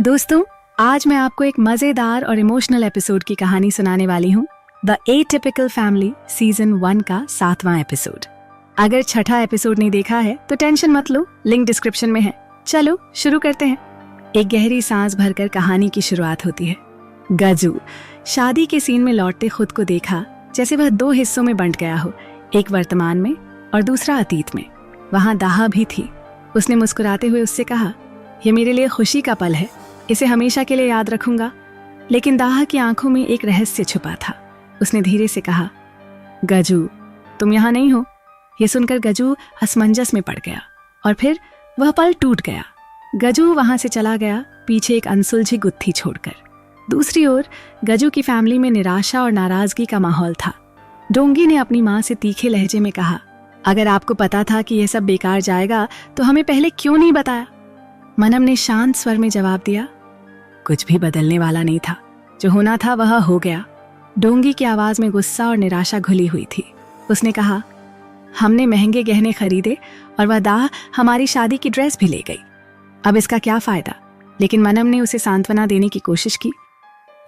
दोस्तों, आज मैं आपको एक मजेदार और इमोशनल एपिसोड की कहानी सुनाने वाली हूँ। द एटिपिकल फैमिली सीजन 1 का 7वां एपिसोड। अगर छठा एपिसोड नहीं देखा है तो टेंशन मत लो, लिंक डिस्क्रिप्शन में है। चलो शुरू करते हैं। एक गहरी सांस भरकर कहानी की शुरुआत होती है। गजू शादी के सीन में लौटते खुद को देखा जैसे वह 2 हिस्सों में बंट गया हो, एक वर्तमान में और दूसरा अतीत में। वहां दाहा भी थी। उसने मुस्कुराते हुए उससे कहा, यह मेरे लिए खुशी का पल है, इसे हमेशा के लिए याद रखूंगा। लेकिन दाहा की आंखों में एक रहस्य छुपा था। उसने धीरे से कहा, गजू तुम यहाँ नहीं हो। यह सुनकर गजू असमंजस में पड़ गया और फिर वह पल टूट गया। गजू वहां से चला गया, पीछे एक अनसुलझी गुत्थी छोड़कर। दूसरी ओर गजू की फैमिली में निराशा और नाराजगी का माहौल था। डोंगी ने अपनी माँ से तीखे लहजे में कहा, अगर आपको पता था कि यह सब बेकार जाएगा तो हमें पहले क्यों नहीं बताया? मनम ने शांत स्वर में जवाब दिया, कुछ भी बदलने वाला नहीं था। जो होना था वह हो गया। डोंगी की आवाज में गुस्सा और निराशा घुली हुई थी। उसने कहा, हमने महंगे गहने खरीदे और वह दाह हमारी शादी की ड्रेस भी ले गई। अब इसका क्या फायदा? लेकिन मनम ने उसे सांत्वना देने की कोशिश की।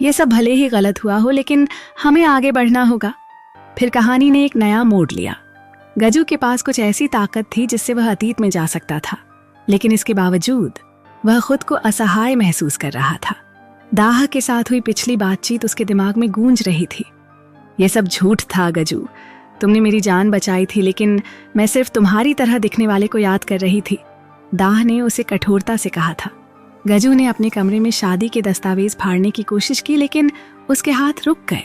यह सब भले ही गलत हुआ हो, लेकिन हमें आगे बढ़ना होगा। फिर कहानी ने एक नया मोड़ लिया। गजू के पास कुछ ऐसी ताकत थी जिससे वह अतीत में जा सकता था, लेकिन इसके बावजूद वह खुद को असहाय महसूस कर रहा था। दाह के साथ हुई पिछली बातचीत उसके दिमाग में गूंज रही थी। यह सब झूठ था गजू, तुमने मेरी जान बचाई थी, लेकिन मैं सिर्फ तुम्हारी तरह दिखने वाले को याद कर रही थी। दाह ने उसे कठोरता से कहा था। गजू ने अपने कमरे में शादी के दस्तावेज फाड़ने की कोशिश की, लेकिन उसके हाथ रुक गए।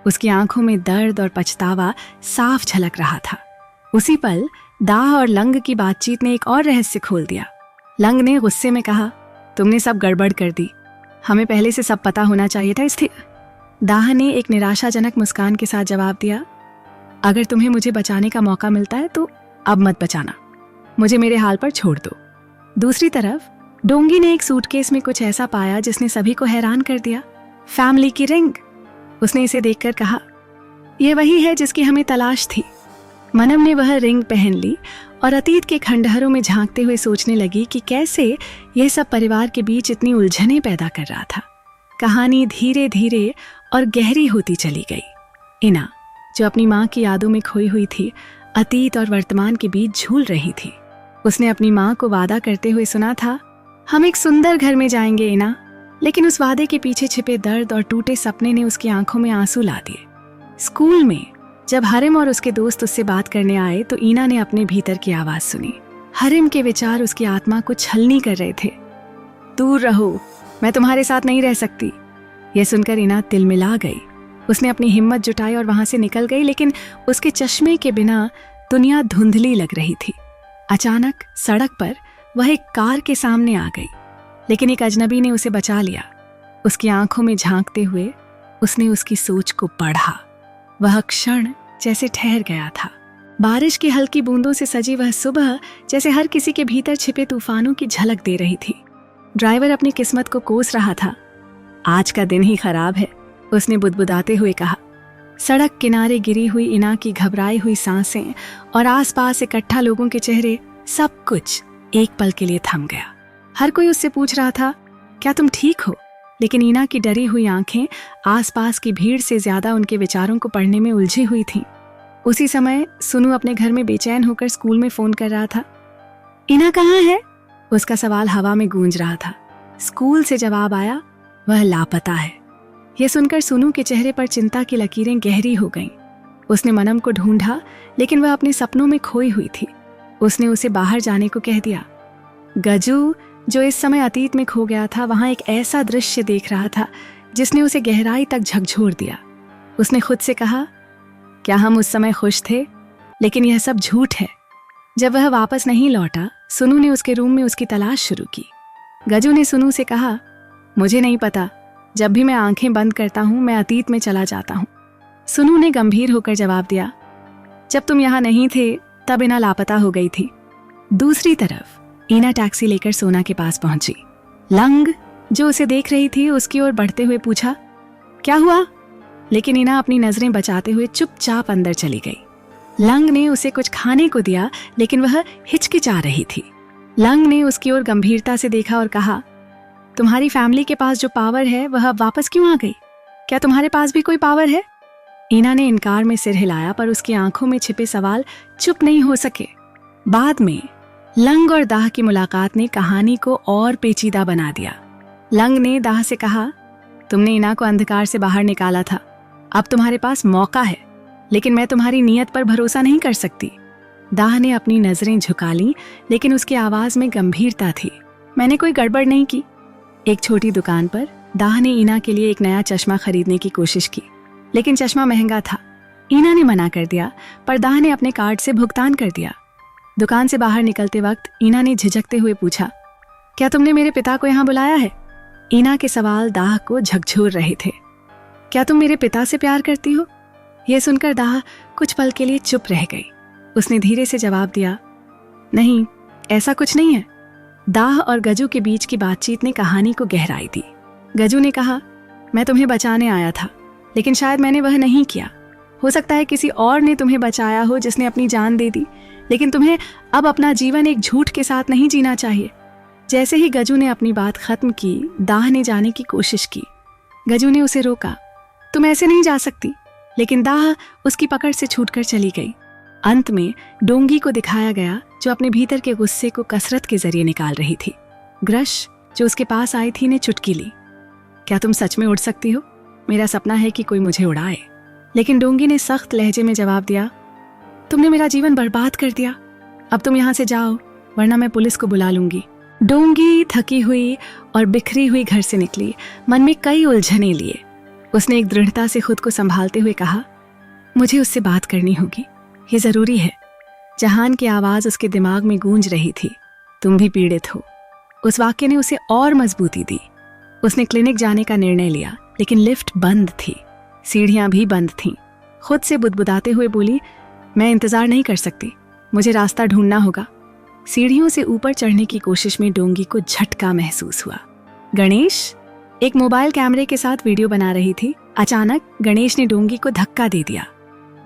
उसकी आंखों में दर्द और पछतावा साफ झलक रहा था। उसी पल दाह और लंग की बातचीत ने एक और रहस्य खोल दिया। लंग ने गुस्से में कहा, तुमने सब गड़बड़ कर दी, हमें पहले से सब पता होना चाहिए था। इसलिए दाह ने एक निराशाजनक मुस्कान के साथ जवाब दिया, अगर तुम्हें मुझे बचाने का मौका मिलता है तो अब मत बचाना, मुझे मेरे हाल पर छोड़ दो। दूसरी तरफ डोंगी ने एक सूटकेस में कुछ ऐसा पाया जिसने सभी को हैरान कर दिया। फैमिली की रिंग। उसने इसे देखकर कहा, यह वही है जिसकी हमें तलाश थी। मनम ने वह रिंग पहन ली और अतीत के खंडहरों में झांकते हुए सोचने लगी कि कैसे यह सब परिवार के बीच इतनी उलझनें पैदा कर रहा था। कहानी धीरे धीरे और गहरी होती चली गई। इना, जो अपनी माँ की यादों में खोई हुई थी, अतीत और वर्तमान के बीच झूल रही थी। उसने अपनी माँ को वादा करते हुए सुना था, हम एक सुंदर घर में जाएंगे इना। लेकिन उस वादे के पीछे छिपे दर्द और टूटे सपने ने उसकी आंखों में आंसू ला दिए। स्कूल में जब हरिम और उसके दोस्त उससे बात करने आए तो ईना ने अपने भीतर की आवाज सुनी। हरिम के विचार उसकी आत्मा को छलनी कर रहे थे। दूर रहो, मैं तुम्हारे साथ नहीं रह सकती। यह सुनकर ईना तिलमिला गई। उसने अपनी हिम्मत जुटाई और वहां से निकल गई, लेकिन उसके चश्मे के बिना दुनिया धुंधली लग रही थी। अचानक सड़क पर वह एक कार के सामने आ गई, लेकिन एक अजनबी ने उसे बचा लिया। उसकी आंखों में झांकते हुए उसने उसकी सोच को पढ़ा। वह क्षण जैसे ठहर गया था। बारिश की हल्की बूंदों से सजी वह सुबह जैसे हर किसी के भीतर छिपे तूफानों की झलक दे रही थी। ड्राइवर अपनी किस्मत को कोस रहा था। आज का दिन ही खराब है, उसने बुदबुदाते हुए कहा। सड़क किनारे गिरी हुई इना की घबराई हुई सांसें और आसपास इकट्ठा लोगों के चेहरे, सब कुछ एक पल के लिए थम गया। हर कोई उससे पूछ रहा था, क्या तुम ठीक हो? लेकिन ईना की डरी हुई आंखें आसपास की भीड़ से ज्यादा उनके विचारों को पढ़ने में उलझी हुई थीं। उसी समय सुनु अपने घर में बेचैन होकर स्कूल में फोन कर रहा था। ईना कहाँ है? उसका सवाल हवा में गूंज रहा था। स्कूल से जवाब आया, वह लापता है। यह सुनकर सुनु के चेहरे पर चिंता की लकीरें गहरी हो गईं। उसने मनम को ढूंढा, लेकिन वह अपने सपनों में खोई हुई थी। उसने उसे बाहर जाने को कह दिया। गजू, जो इस समय अतीत में खो गया था, वहां एक ऐसा दृश्य देख रहा था जिसने उसे गहराई तक झकझोर दिया। उसने खुद से कहा, क्या हम उस समय खुश थे? लेकिन यह सब झूठ है। जब वह वापस नहीं लौटा, सुनु ने उसके रूम में उसकी तलाश शुरू की। गजू ने सुनु से कहा, मुझे नहीं पता, जब भी मैं आंखें बंद करता हूं मैं अतीत में चला जाता हूं। सुनु ने गंभीर होकर जवाब दिया, जब तुम यहां नहीं थे तब इना लापता हो गई थी। दूसरी तरफ ईना टैक्सी लेकर सोना के पास पहुंची। लंग, जो उसे देख रही थी, उसकी ओर बढ़ते हुए पूछा, क्या हुआ? लेकिन ईना अपनी नजरें बचाते हुए चुपचाप अंदर चली गई। लंग ने उसे कुछ खाने को दिया, लेकिन वह हिचकिचा रही थी। लंग ने उसकी ओर गंभीरता से देखा और कहा, तुम्हारी फैमिली के पास जो पावर है वह अब वापस क्यों आ गई? क्या तुम्हारे पास भी कोई पावर है? ईना ने इनकार में सिर हिलाया, पर उसकी आंखों में छिपे सवाल चुप नहीं हो सके। बाद में लंग और दाह की मुलाकात ने कहानी को और पेचीदा बना दिया। लंग ने दाह से कहा, तुमने ईना को अंधकार से बाहर निकाला था, अब तुम्हारे पास मौका है, लेकिन मैं तुम्हारी नीयत पर भरोसा नहीं कर सकती। दाह ने अपनी नजरें झुका लीं, लेकिन उसकी आवाज में गंभीरता थी। मैंने कोई गड़बड़ नहीं की। एक छोटी दुकान पर दाह ने ईना के लिए एक नया चश्मा खरीदने की कोशिश की, लेकिन चश्मा महंगा था। ईना ने मना कर दिया, पर दाह ने अपने कार्ड से भुगतान कर दिया। दुकान से बाहर निकलते वक्त ईना ने झिझकते हुए पूछा, क्या तुमने मेरे पिता को यहाँ बुलाया है? ईना के सवाल दाह को झकझोर रहे थे। क्या तुम मेरे पिता से प्यार करती हो? यह सुनकर दाह कुछ पल के लिए चुप रह गई। उसने धीरे से जवाब दिया, नहीं, ऐसा कुछ नहीं है। दाह और गजू के बीच की बातचीत ने कहानी को गहराई दी। गजू ने कहा, मैं तुम्हें बचाने आया था, लेकिन शायद मैंने वह नहीं किया। हो सकता है किसी और ने तुम्हें बचाया हो, जिसने अपनी जान दे दी, लेकिन तुम्हें अब अपना जीवन एक झूठ के साथ नहीं जीना चाहिए। जैसे ही गजू ने अपनी बात खत्म की, दाह ने जाने की कोशिश की। गजू ने उसे रोका, तुम ऐसे नहीं जा सकती, लेकिन दाह उसकी पकड़ से छूटकर चली गई। अंत में डोंगी को दिखाया गया, जो अपने भीतर के गुस्से को कसरत के जरिए निकाल रही थी। ग्रश, जो उसके पास आई थी, ने चुटकी ली। क्या तुम सच में उड़ सकती हो? मेरा सपना है कि कोई मुझे उड़ाए। लेकिन डोंगी ने सख्त लहजे में जवाब दिया, तुमने मेरा जीवन बर्बाद कर दिया। अब तुम यहाँ से जाओ, वरना मैं पुलिस को बुला लूंगी। डोंगी थकी हुई और बिखरी हुई घर से निकली, मन में कई उलझने लिए। उसने एक दृढ़ता से खुद को संभालते हुए कहा, मुझे उससे बात करनी होगी, ये जरूरी है। जहान की आवाज उसके दिमाग में गूंज रही थी, तुम भी पीड़ित हो। उस वाक्य ने उसे और मजबूती दी। उसने क्लिनिक जाने का निर्णय लिया, लेकिन लिफ्ट बंद थी, सीढ़ियां भी बंद थीं। खुद से बुदबुदाते हुए बोली, मैं इंतजार नहीं कर सकती, मुझे रास्ता ढूंढना होगा। सीढ़ियों से ऊपर चढ़ने की कोशिश में डोंगी को झटका महसूस हुआ। गणेश एक मोबाइल कैमरे के साथ वीडियो बना रही थी। अचानक गणेश ने डोंगी को धक्का दे दिया।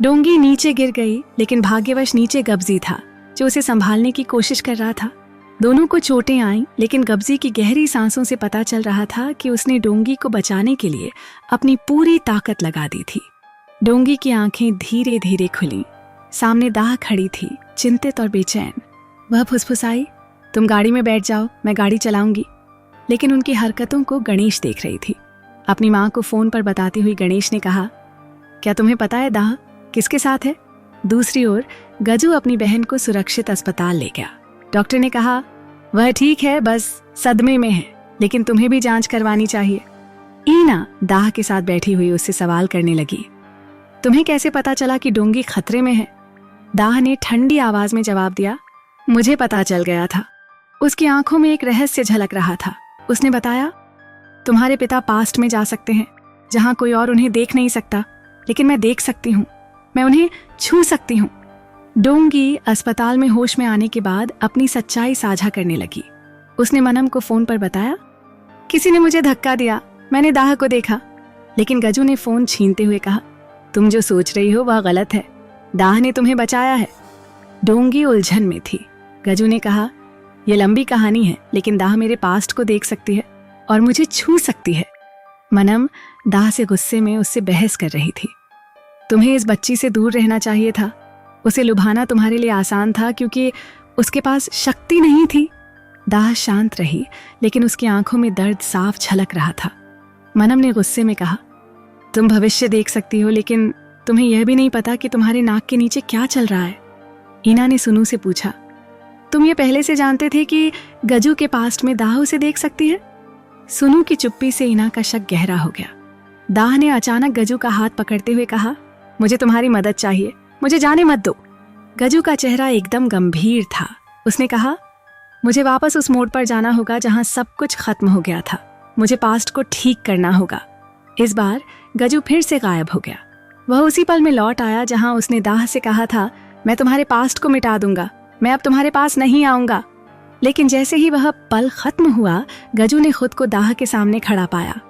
डोंगी नीचे गिर गई, लेकिन भाग्यवश नीचे गब्जी था, जो उसे संभालने की कोशिश कर रहा था। दोनों को चोटें आईं, लेकिन गब्जी की गहरी सांसों से पता चल रहा था कि उसने डोंगी को बचाने के लिए अपनी पूरी ताकत लगा दी थी। डोंगी की आंखें धीरे धीरे खुलीं। सामने दाह खड़ी थी, चिंतित और बेचैन। वह फुसफुसाई, तुम गाड़ी में बैठ जाओ, मैं गाड़ी चलाऊंगी। लेकिन उनकी हरकतों को गणेश देख रही थी। अपनी माँ को फोन पर बताती हुई गणेश ने कहा, क्या तुम्हें पता है दाह किसके साथ है? दूसरी ओर गजू अपनी बहन को सुरक्षित अस्पताल ले गया। डॉक्टर ने कहा, वह ठीक है, बस सदमे में है, लेकिन तुम्हें भी जांच करवानी चाहिए। ईना दाह के साथ बैठी हुई उससे सवाल करने लगी, तुम्हें कैसे पता चला कि डोंगी खतरे में है? दाह ने ठंडी आवाज में जवाब दिया, मुझे पता चल गया था। उसकी आंखों में एक रहस्य झलक रहा था। उसने बताया, तुम्हारे पिता पास्ट में जा सकते हैं, जहां कोई और उन्हें देख नहीं सकता, लेकिन मैं देख सकती हूँ, मैं उन्हें छू सकती हूँ। डोंगी अस्पताल में होश में आने के बाद अपनी सच्चाई साझा करने लगी। उसने मनम को फोन पर बताया, किसी ने मुझे धक्का दिया, मैंने दाह को देखा। लेकिन गजू ने फोन छीनते हुए कहा, तुम जो सोच रही हो वह गलत है, दाह ने तुम्हें बचाया है। डोंगी उलझन में थी। गजू ने कहा, यह लंबी कहानी है, लेकिन दाह मेरे पास्ट को देख सकती है और मुझे छू सकती है। मनम दाह से गुस्से में उससे बहस कर रही थी। तुम्हें इस बच्ची से दूर रहना चाहिए था। उसे लुभाना तुम्हारे लिए आसान था, क्योंकि उसके पास शक्ति नहीं थी। दाह शांत रही, लेकिन उसकी आंखों में दर्द साफ झलक रहा था। मनम ने गुस्से में कहा, तुम भविष्य देख सकती हो, लेकिन तुम्हें यह भी नहीं पता कि तुम्हारे नाक के नीचे क्या चल रहा है। ईना ने सुनू से पूछा, तुम ये पहले से जानते थे कि गजू के पास्ट में दाह उसे देख सकती है? सुनू की चुप्पी से ईना का शक गहरा हो गया। दाह ने अचानक गजू का हाथ पकड़ते हुए कहा, मुझे तुम्हारी मदद चाहिए, मुझे जाने मत दो। गजू का चेहरा एकदम गंभीर था। उसने कहा, मुझे वापस उस मोड़ पर जाना होगा जहां सब कुछ खत्म हो गया था। मुझे पास्ट को ठीक करना होगा। इस बार गजू फिर से गायब हो गया। वह उसी पल में लौट आया जहां उसने दाह से कहा था, मैं तुम्हारे पास्ट को मिटा दूंगा, मैं अब तुम्हारे पास नहीं आऊंगा। लेकिन जैसे ही वह पल खत्म हुआ, गजू ने खुद को दाह के सामने खड़ा पाया।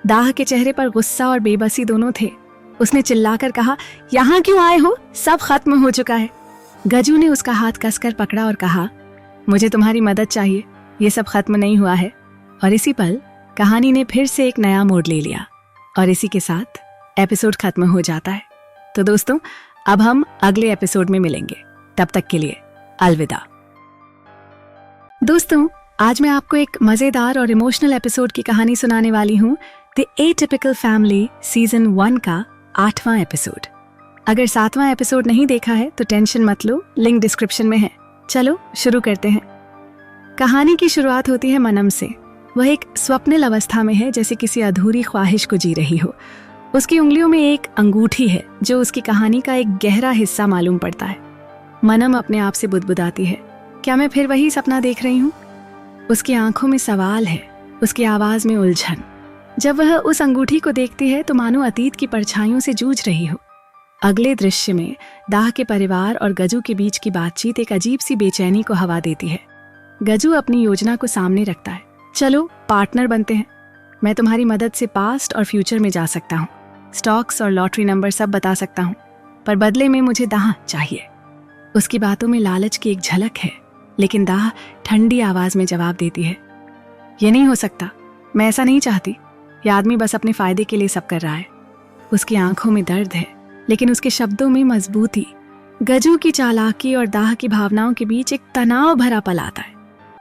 दाह के चेहरे पर गुस्सा और बेबसी दोनों थे। उसने चिल्लाकर कहा, यहाँ क्यों आए हो? सब खत्म हो चुका है। गजू ने उसका हाथ कसकर पकड़ा और कहा, मुझे तुम्हारी मदद चाहिए, ये सब खत्म नहीं हुआ है। और इसी पल कहानी ने फिर से एक नया मोड़ ले लिया और इसी के साथ एपिसोड खत्म हो जाता है। तो दोस्तों, अब हम अगले एपिसोड में मिलेंगे। तब तक के लिए अलविदा। दोस्तों, आज मैं आपको एक मजेदार और इमोशनल एपिसोड की कहानी सुनाने वाली हूँ, द एटिपिकल फैमिली सीजन 1 का 8वां एपिसोड। अगर 7वां एपिसोड नहीं देखा है तो टेंशन मत लो, लिंक डिस्क्रिप्शन में है। चलो शुरू करते हैं। कहानी की शुरुआत होती है मनम से। वह एक स्वप्निल अवस्था में है, जैसे किसी अधूरी ख्वाहिश को जी रही हो। उसकी उंगलियों में एक अंगूठी है जो उसकी कहानी का एक गहरा हिस्सा मालूम पड़ता है। मनम अपने आप से बुदबुदाती है, क्या मैं फिर वही सपना देख रही हूँ? उसकी आंखों में सवाल है, उसकी आवाज में उलझन। जब वह उस अंगूठी को देखती है तो मानो अतीत की परछाइयों से जूझ रही हो। अगले दृश्य में दाह के परिवार और गजू के बीच की बातचीत एक अजीब सी बेचैनी को हवा देती है। गजू अपनी योजना को सामने रखता है, चलो पार्टनर बनते हैं। मैं तुम्हारी मदद से पास्ट और फ्यूचर में जा सकता हूँ, स्टॉक्स और लॉटरी नंबर सब बता सकता हूँ, पर बदले में मुझे दाह चाहिए। उसकी बातों में लालच की एक झलक है, लेकिन दाह ठंडी आवाज में जवाब देती है, ये नहीं हो सकता, मैं ऐसा नहीं चाहती। यह आदमी बस अपने फायदे के लिए सब कर रहा है। उसकी आंखों में दर्द है, लेकिन उसके शब्दों में मजबूती। गजू की चालाकी और दाह की भावनाओं के बीच एक तनाव भरा पल आता है।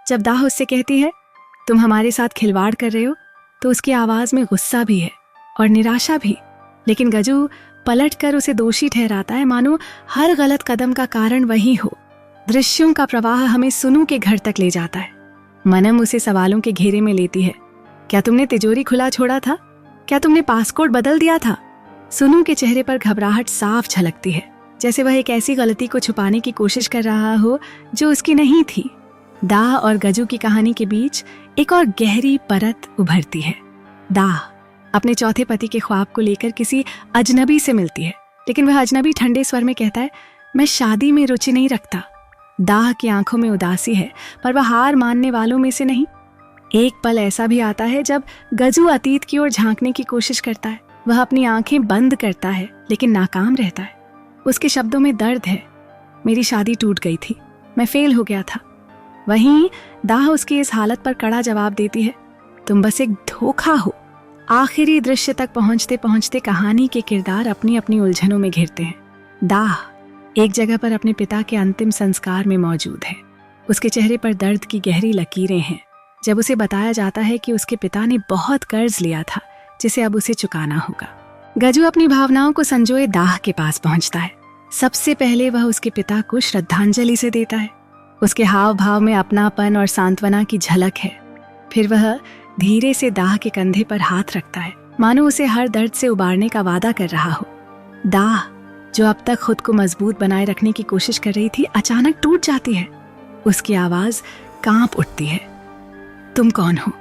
जब दाह उससे कहती है, तुम हमारे साथ खिलवाड़ कर रहे हो, तो उसकी आवाज में गुस्सा भी है और निराशा भी। लेकिन गजू पलटकर उसे दोषी ठहराता है, मानो हर गलत कदम का कारण वही हो। दृश्यों का प्रवाह हमें सुनू के घर तक ले जाता है। मनम उसे सवालों के घेरे में लेती है, क्या तुमने तिजोरी खुला छोड़ा था? क्या तुमने पासपोर्ट बदल दिया था? सुनू के चेहरे पर घबराहट साफ झलकती है, जैसे वह एक ऐसी गलती को छुपाने की कोशिश कर रहा हो जो उसकी नहीं थी। दाह और गजू की कहानी के बीच एक और गहरी परत उभरती है। दाह अपने चौथे पति के ख्वाब को लेकर किसी अजनबी से मिलती है, लेकिन वह अजनबी ठंडे स्वर में कहता है, मैं शादी में रुचि नहीं रखता। दाह की आंखों में उदासी है, पर वह हार मानने वालों में से नहीं। एक पल ऐसा भी आता है जब गजू अतीत की ओर झांकने की कोशिश करता है। वह अपनी आंखें बंद करता है, लेकिन नाकाम रहता है। उसके शब्दों में दर्द है, मेरी शादी टूट गई थी, मैं फेल हो गया था। वहीं दाह उसकी इस हालत पर कड़ा जवाब देती है, तुम बस एक धोखा हो। आखिरी दृश्य तक पहुंचते पहुंचते कहानी के किरदार अपनी अपनी उलझनों में घिरते हैं। दाह एक जगह पर अपने पिता के अंतिम संस्कार में मौजूद है। उसके चेहरे पर दर्द की गहरी लकीरें हैं, जब उसे बताया जाता है कि उसके पिता ने बहुत कर्ज लिया था जिसे अब उसे चुकाना होगा। गजू अपनी भावनाओं को संजोए दाह के पास पहुंचता है। सबसे पहले वह उसके पिता को श्रद्धांजलि से देता है। उसके हाव भाव में अपनापन और सांत्वना की झलक है। फिर वह धीरे से दाह के कंधे पर हाथ रखता है, मानो उसे हर दर्द से उबारने का वादा कर रहा हो। दाह जो अब तक खुद को मजबूत बनाए रखने की कोशिश कर रही थी, अचानक टूट जाती है। उसकी आवाज कांप उठती है, तुम कौन हो?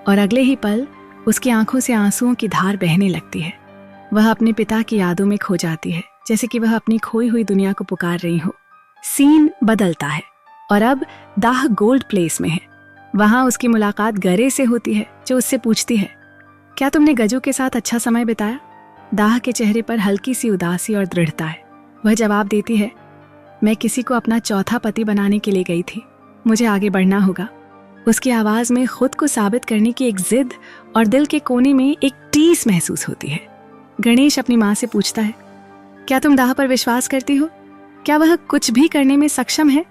और अगले ही पल उसकी आंखों से आंसुओं की धार बहने लगती है। वह अपने पिता की यादों में खो जाती है, जैसे कि वह अपनी खोई हुई दुनिया को पुकार रही हो। सीन बदलता है और अब दाह गोल्ड प्लेस में है। वहां उसकी मुलाकात गरे से होती है, जो उससे पूछती है, क्या तुमने गजू के साथ अच्छा समय बिताया? दाह के चेहरे पर हल्की सी उदासी और दृढ़ता है। वह जवाब देती है, मैं किसी को अपना चौथा पति बनाने के लिए गई थी, मुझे आगे बढ़ना होगा। उसकी आवाज में खुद को साबित करने की एक जिद और दिल के कोने में एक टीस महसूस होती है। गणेश अपनी माँ से पूछता है, क्या तुम दाह पर विश्वास करती हो? क्या वह कुछ भी करने में सक्षम है?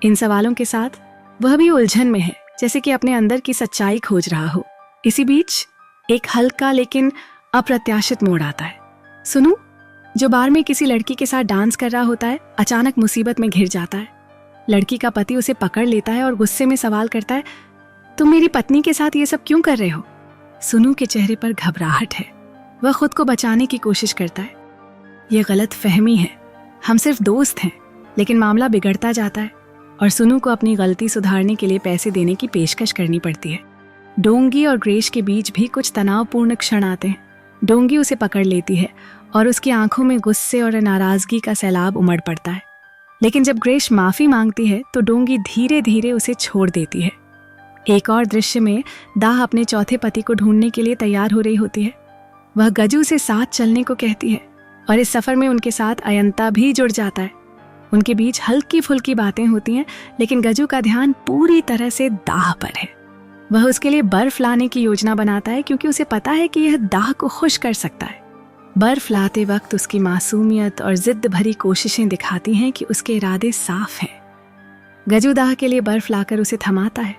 इन सवालों के साथ वह भी उलझन में है, जैसे कि अपने अंदर की सच्चाई खोज रहा हो। इसी बीच एक हल्का लेकिन अप्रत्याशित मोड़ आता है। सुनू, जो बार में किसी लड़की के साथ डांस कर रहा होता है, अचानक मुसीबत में घिर जाता है। लड़की का पति उसे पकड़ लेता है और गुस्से में सवाल करता है, तुम मेरी पत्नी के साथ ये सब क्यों कर रहे हो? सुनू के चेहरे पर घबराहट है। वह खुद को बचाने की कोशिश करता है, यह गलत फहमी है, हम सिर्फ दोस्त हैं। लेकिन मामला बिगड़ता जाता है और सुनू को अपनी गलती सुधारने के लिए पैसे देने की पेशकश करनी पड़ती है। डोंगी और ग्रेश के बीच भी कुछ तनावपूर्ण क्षण आते हैं। डोंगी उसे पकड़ लेती है और उसकी आंखों में गुस्से और नाराजगी का सैलाब उमड़ पड़ता है। लेकिन जब ग्रेश माफी मांगती है तो डोंगी धीरे धीरे उसे छोड़ देती है। एक और दृश्य में दाह अपने चौथे पति को ढूंढने के लिए तैयार हो रही होती है। वह गजू से साथ चलने को कहती है और इस सफर में उनके साथ अयंता भी जुड़ जाता है। उनके बीच हल्की फुल्की बातें होती हैं, लेकिन गजू का ध्यान पूरी तरह से दाह पर है। वह उसके लिए बर्फ लाने की योजना बनाता है क्योंकि उसे पता है कि यह दाह को खुश कर सकता है। बर्फ लाते वक्त उसकी मासूमियत और जिद भरी कोशिशें दिखाती हैं कि उसके इरादे साफ हैं। गजू दाह के लिए बर्फ लाकर उसे थमाता है।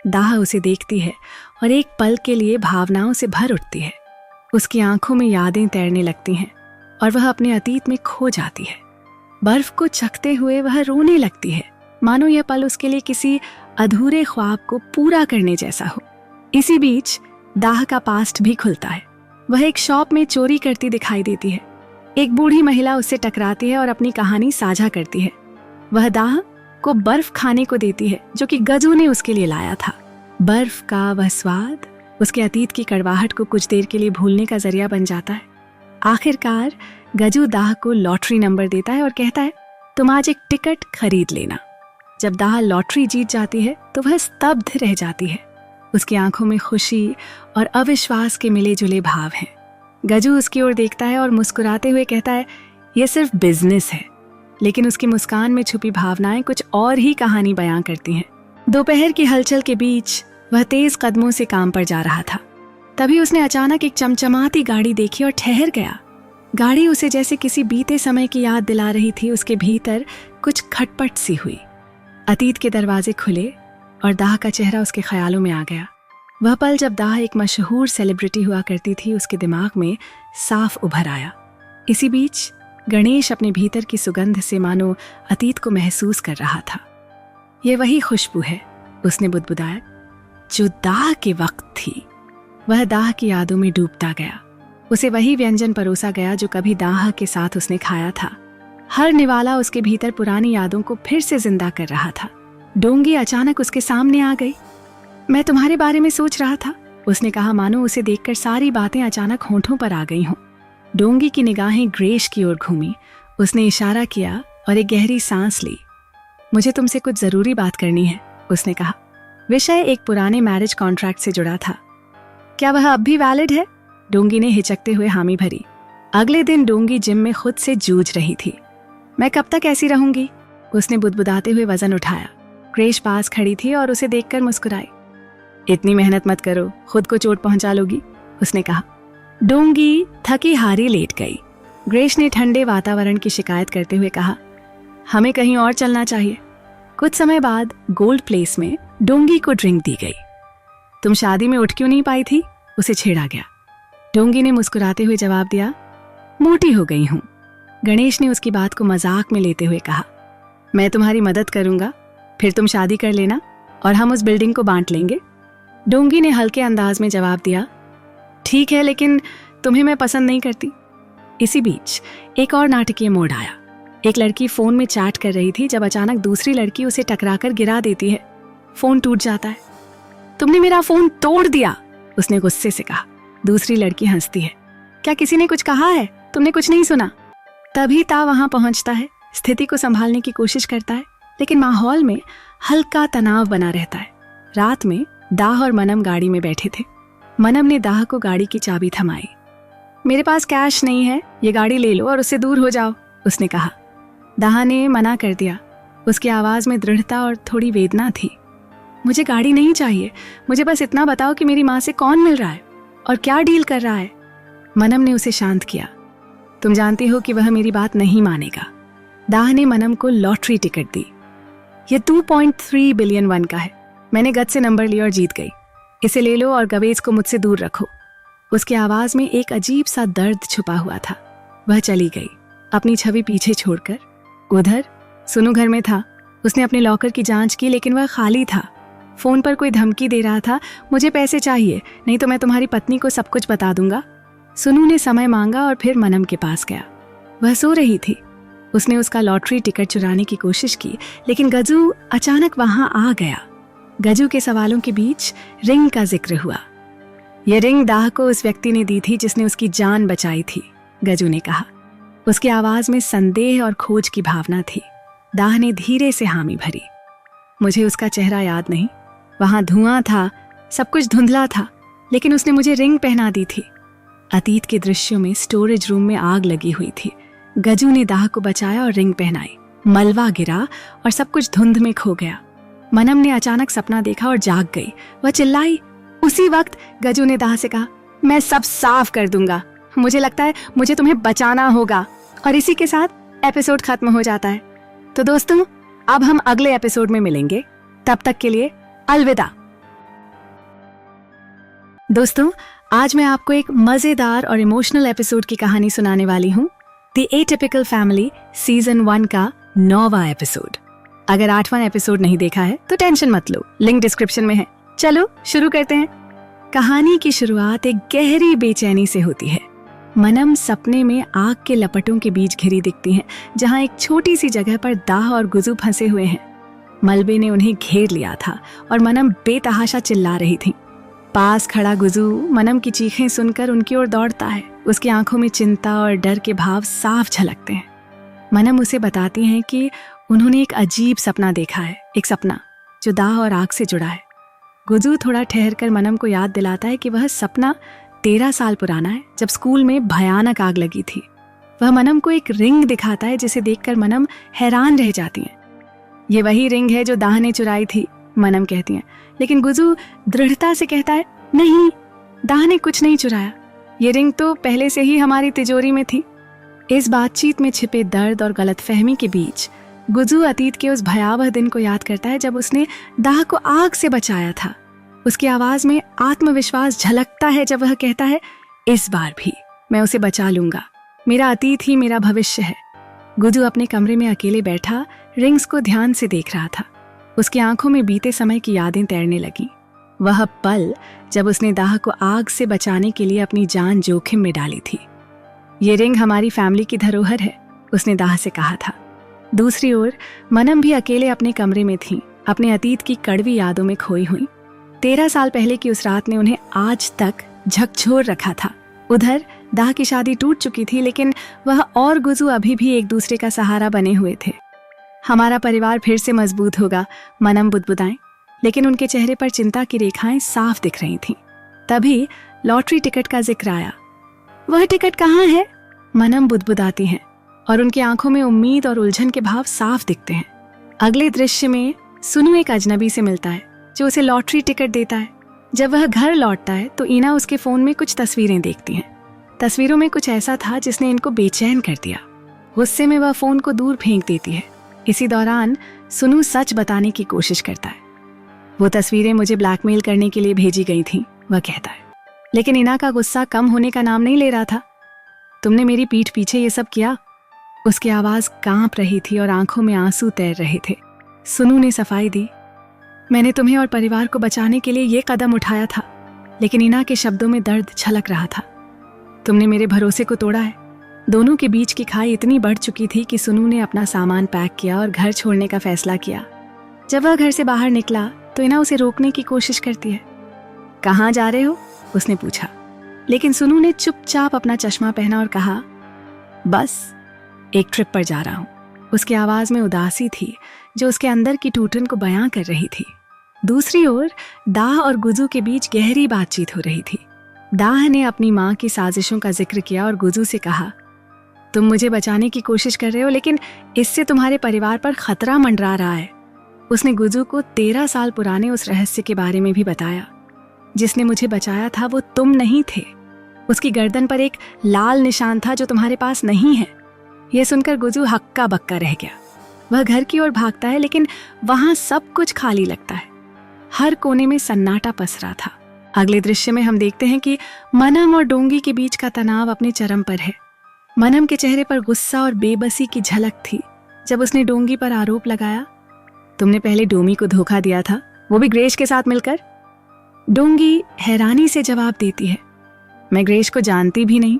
दाह उसे देखती है और एक पल के लिए भावनाओं से भर उठती है। उसकी आंखों में यादें तैरने लगती हैं और वह अपने अतीत में खो जाती है। बर्फ को चखते हुए वह रोने लगती है, मानो यह पल उसके लिए किसी अधूरे ख्वाब को पूरा करने जैसा हो। इसी बीच दाह का पास्ट भी खुलता है। वह एक शॉप में चोरी करती दिखाई देती है। एक बूढ़ी महिला उससे टकराती है और अपनी कहानी साझा करती है। वह दाह को बर्फ खाने को देती है जो कि गजू ने उसके लिए लाया था। बर्फ का वह स्वाद उसके अतीत की कड़वाहट को कुछ देर के लिए भूलने का जरिया बन जाता है। आखिरकार गजू दाह को लॉटरी नंबर देता है और कहता है, तुम आज एक टिकट खरीद लेना। जब दाह लॉटरी जीत जाती है तो वह स्तब्ध रह जाती है। उसकी आंखों में खुशी और अविश्वास के मिले जुले भाव हैं। गजू उसकी ओर देखता है और मुस्कुराते हुए कहता है, यह सिर्फ बिजनेस है। लेकिन उसकी मुस्कान में छुपी भावनाएं कुछ और ही कहानी बयां करती हैं। दोपहर की हलचल के बीच वह तेज कदमों से काम पर जा रहा था। तभी उसने अचानक एक चमचमाती गाड़ी देखी और ठहर गया। गाड़ी उसे जैसे किसी बीते समय की याद दिला रही थी। उसके भीतर कुछ खटपट सी हुई। अतीत के दरवाजे खुले और दाह का चेहरा उसके ख्यालों में आ गया। वह पल जब दाह एक मशहूर सेलिब्रिटी हुआ करती थी उसके दिमाग में साफ उभर आया। इसी बीच गणेश अपने भीतर की सुगंध से मानो अतीत को महसूस कर रहा था। यह वही खुशबू है, उसने बुदबुदाया, जो दाह के वक्त थी। वह दाह की यादों में डूबता गया। उसे वही व्यंजन परोसा गया जो कभी दाह के साथ उसने खाया था। हर निवाला उसके भीतर पुरानी यादों को फिर से जिंदा कर रहा था। डोंगी अचानक उसके सामने आ गई। मैं तुम्हारे बारे में सोच रहा था, उसने कहा, मानो उसे देखकर सारी बातें अचानक होंठों पर आ गई हों। डोंगी की निगाहें ग्रेश की ओर घूमी। उसने इशारा किया और एक गहरी सांस ली। मुझे तुमसे कुछ जरूरी बात करनी है, उसने कहा। विषय एक पुराने मैरिज कॉन्ट्रैक्ट से जुड़ा था। क्या वह अब भी वैलिड है? डोंगी ने हिचकते हुए हामी भरी। अगले दिन डोंगी जिम में खुद से जूझ रही थी। मैं कब तक ऐसी रहूंगी? उसने बुदबुदाते हुए वजन उठाया। ग्रेश पास खड़ी थी और उसे देखकर मुस्कुराई। इतनी मेहनत मत करो, खुद को चोट पहुंचा लोगी, उसने कहा। डोंगी थकी हारी लेट गई। ग्रेश ने ठंडे वातावरण की शिकायत करते हुए कहा, हमें कहीं और चलना चाहिए। कुछ समय बाद गोल्ड प्लेस में डोंगी को ड्रिंक दी गई। तुम शादी में उठ क्यों नहीं पाई थी? उसे छेड़ा गया। डोंगी ने मुस्कुराते हुए जवाब दिया, मोटी हो गई हूं। गणेश ने उसकी बात को मजाक में लेते हुए कहा, मैं तुम्हारी मदद करूंगा, फिर तुम शादी कर लेना और हम उस बिल्डिंग को बांट लेंगे। डोंगी ने हल्के अंदाज में जवाब दिया, ठीक है, लेकिन तुम्हें मैं पसंद नहीं करती। इसी बीच एक और नाटकीय मोड़ आया। एक लड़की फोन में चैट कर रही थी जब अचानक दूसरी लड़की उसे टकराकर गिरा देती है। फोन टूट जाता है। तुमने मेरा फोन तोड़ दिया, उसने गुस्से से कहा। दूसरी लड़की हंसती है। क्या किसी ने कुछ कहा है? तुमने कुछ नहीं सुना? तभी ता वहां पहुंचता है, स्थिति को संभालने की कोशिश करता है, लेकिन माहौल में हल्का तनाव बना रहता है। रात में दाह और मनम गाड़ी में बैठे थे। मनम ने दाह को गाड़ी की चाबी थमाई। मेरे पास कैश नहीं है, ये गाड़ी ले लो और उससे दूर हो जाओ, उसने कहा। दाह ने मना कर दिया। उसकी आवाज में दृढ़ता और थोड़ी वेदना थी। मुझे गाड़ी नहीं चाहिए, मुझे बस इतना बताओ कि मेरी माँ से कौन मिल रहा है और क्या डील कर रहा है। मनम ने उसे शांत किया। तुम जानती हो कि वह मेरी बात नहीं मानेगा। दाह ने मनम को लॉटरी टिकट दी। यह 2.3 बिलियन वन का है। मैंने गत से नंबर लिया और जीत गई। इसे ले लो और गवेज को मुझसे दूर रखो। उसकी आवाज में एक अजीब सा दर्द छुपा हुआ था। वह चली गई, अपनी छवि पीछे छोड़कर। उधर सुनु घर में था। उसने अपने लॉकर की जांच की, लेकिन वह खाली था। फोन पर कोई धमकी दे रहा था, मुझे पैसे चाहिए, नहीं तो मैं तुम्हारी पत्नी को सब कुछ बता दूंगा। सुनु ने समय मांगा और फिर मनम के पास गया। वह सो रही थी। उसने उसका लॉटरी टिकट चुराने की कोशिश की, लेकिन गजू अचानक वहां आ गया। गजू के सवालों के बीच रिंग का जिक्र हुआ। यह रिंग दाह को उस व्यक्ति ने दी थी जिसने उसकी जान बचाई थी, गजू ने कहा। उसकी आवाज में संदेह और खोज की भावना थी। दाह ने धीरे से हामी भरी। मुझे उसका चेहरा याद नहीं। वहां धुआं था, सब कुछ धुंधला था, लेकिन उसने मुझे रिंग पहना दी थी। अतीत के दृश्यों में स्टोरेज रूम में आग लगी हुई थी। गजू ने दाह को बचाया और रिंग पहनाई। मलबा गिरा और सब कुछ धुंध में खो गया। मनम ने अचानक सपना देखा और जाग गई। वह चिल्लाई। उसी वक्त गजू ने दाह से कहा, मैं सब साफ कर दूंगा। मुझे लगता है मुझे तुम्हें बचाना होगा। और इसी के साथ एपिसोड खत्म हो जाता है। तो दोस्तों, अब हम अगले एपिसोड में मिलेंगे। तब तक के लिए अलविदा। दोस्तों, आज मैं आपको एक मजेदार और इमोशनल एपिसोड की कहानी सुनाने वाली हूँ। द एटिपिकल फैमिली सीजन 1 का 9वां एपिसोड। अगर 8वां एपिसोड नहीं देखा है तो टेंशन मत लो, लिंक डिस्क्रिप्शन में है। चलो शुरू करते हैं। कहानी की शुरुआत एक गहरी बेचैनी से होती है। मनम सपने में आग के लपटों के बीच घिरी दिखती हैं, जहां एक छोटी सी जगह पर दाह और गुजू फंसे हुए हैं। मलबे ने उन्हें घेर लिया था और मनम बेतहाशा चिल्ला रही थी। पास खड़ा गुजू मनम की चीखें सुनकर उनकी ओर दौड़ता है। उसकी आंखों में चिंता और डर के भाव साफ झलकते हैं। मनम उसे बताती हैं कि उन्होंने एक अजीब सपना देखा है, एक सपना जो दाह और आग से जुड़ा है। गुजू थोड़ा ठहर कर मनम को याद दिलाता है कि वह सपना 13 साल पुराना है, जब स्कूल में भयानक आग लगी थी। वह मनम को एक रिंग दिखाता है, जिसे देखकर मनम हैरान रह जाती है। ये वही रिंग है जो दाह ने चुराई थी, मनम कहती है। लेकिन गुजू दृढ़ता से कहता है, नहीं, दाह ने कुछ नहीं चुराया। ये रिंग तो पहले से ही हमारी तिजोरी में थी। इस बातचीत में छिपे दर्द और गलतफहमी के बीच गुजू अतीत के उस भयावह दिन को याद करता है जब उसने दाह को आग से बचाया था। उसकी आवाज में आत्मविश्वास झलकता है जब वह कहता है, इस बार भी मैं उसे बचा लूंगा। मेरा अतीत ही मेरा भविष्य है। गुजू अपने कमरे में अकेले बैठा रिंग्स को ध्यान से देख रहा था। उसकी आंखों में बीते समय की यादें तैरने लगीं। वह पल जब उसने दाह को आग से बचाने के लिए अपनी जान जोखिम में डाली थी। ये रिंग हमारी फैमिली की धरोहर है, उसने दाह से कहा था। दूसरी ओर मनम भी अकेले अपने कमरे में थी, अपने अतीत की कड़वी यादों में खोई हुई। 13 साल पहले की उस रात ने उन्हें आज तक झकझोर रखा था। उधर दाह की शादी टूट चुकी थी, लेकिन वह और गुजू अभी भी एक दूसरे का सहारा बने हुए थे। हमारा परिवार फिर से मजबूत होगा, मनम बुदबुदाएं, लेकिन उनके चेहरे पर चिंता की रेखाएं साफ दिख रही थीं। तभी लॉटरी टिकट का जिक्र आया। वह टिकट कहाँ है? मनम बुदबुदाती हैं और उनकी आंखों में उम्मीद और उलझन के भाव साफ दिखते हैं। अगले दृश्य में सुनू एक अजनबी से मिलता है जो उसे लॉटरी टिकट देता है। जब वह घर लौटता है तो ईना उसके फोन में कुछ तस्वीरें देखती हैं। तस्वीरों में कुछ ऐसा था जिसने इनको बेचैन कर दिया। गुस्से में वह फोन को दूर फेंक देती है। इसी दौरान सुनू सच बताने की कोशिश करता है। वो तस्वीरें मुझे ब्लैकमेल करने के लिए भेजी गई थीं, वह कहता है। लेकिन ईना का गुस्सा कम होने का नाम नहीं ले रहा था। तुमने मेरी पीठ पीछे ये सब किया? उसकी आवाज कांप रही थी और आंखों में आंसू तैर रहे थे। सुनू ने सफाई दी, मैंने तुम्हें और परिवार को बचाने के लिए ये कदम उठाया था, लेकिन ईना के शब्दों में दर्द छलक रहा था। तुमने मेरे भरोसे को तोड़ा है। दोनों के बीच की खाई इतनी बढ़ चुकी थी कि सुनू ने अपना सामान पैक किया और घर छोड़ने का फैसला किया। जब वह घर से बाहर निकला तो ईना उसे रोकने की कोशिश करती है। कहाँ जा रहे हो? उसने पूछा। लेकिन सुनू ने चुपचाप अपना चश्मा पहना और कहा, बस एक ट्रिप पर जा रहा हूं। उसकी आवाज में उदासी थी जो उसके अंदर की टूटन को बयां कर रही थी। दूसरी ओर दाह और गुजू के बीच गहरी बातचीत हो रही थी। दाह ने अपनी मां की साजिशों का जिक्र किया और गुजू से कहा, तुम मुझे बचाने की कोशिश कर रहे हो, लेकिन इससे तुम्हारे परिवार पर खतरा मंडरा रहा है। उसने गुजू को 13 साल पुराने उस रहस्य के बारे में भी बताया। जिसने मुझे बचाया था वो तुम नहीं थे। उसकी गर्दन पर एक लाल निशान था जो तुम्हारे पास नहीं है। यह सुनकर गुजू हक्का बक्का रह गया। वह घर की ओर भागता है, लेकिन वहां सब कुछ खाली लगता है। हर कोने में सन्नाटा पसरा था। अगले दृश्य में हम देखते हैं कि मनम और डोंगी के बीच का तनाव अपने चरम पर है। मनम के चेहरे पर गुस्सा और बेबसी की झलक थी जब उसने डोंगी पर आरोप लगाया, तुमने पहले डोमी को धोखा दिया था, वो भी ग्रेश के साथ मिलकर। डोंगी हैरानी से जवाब देती है, मैं ग्रेश को जानती भी नहीं।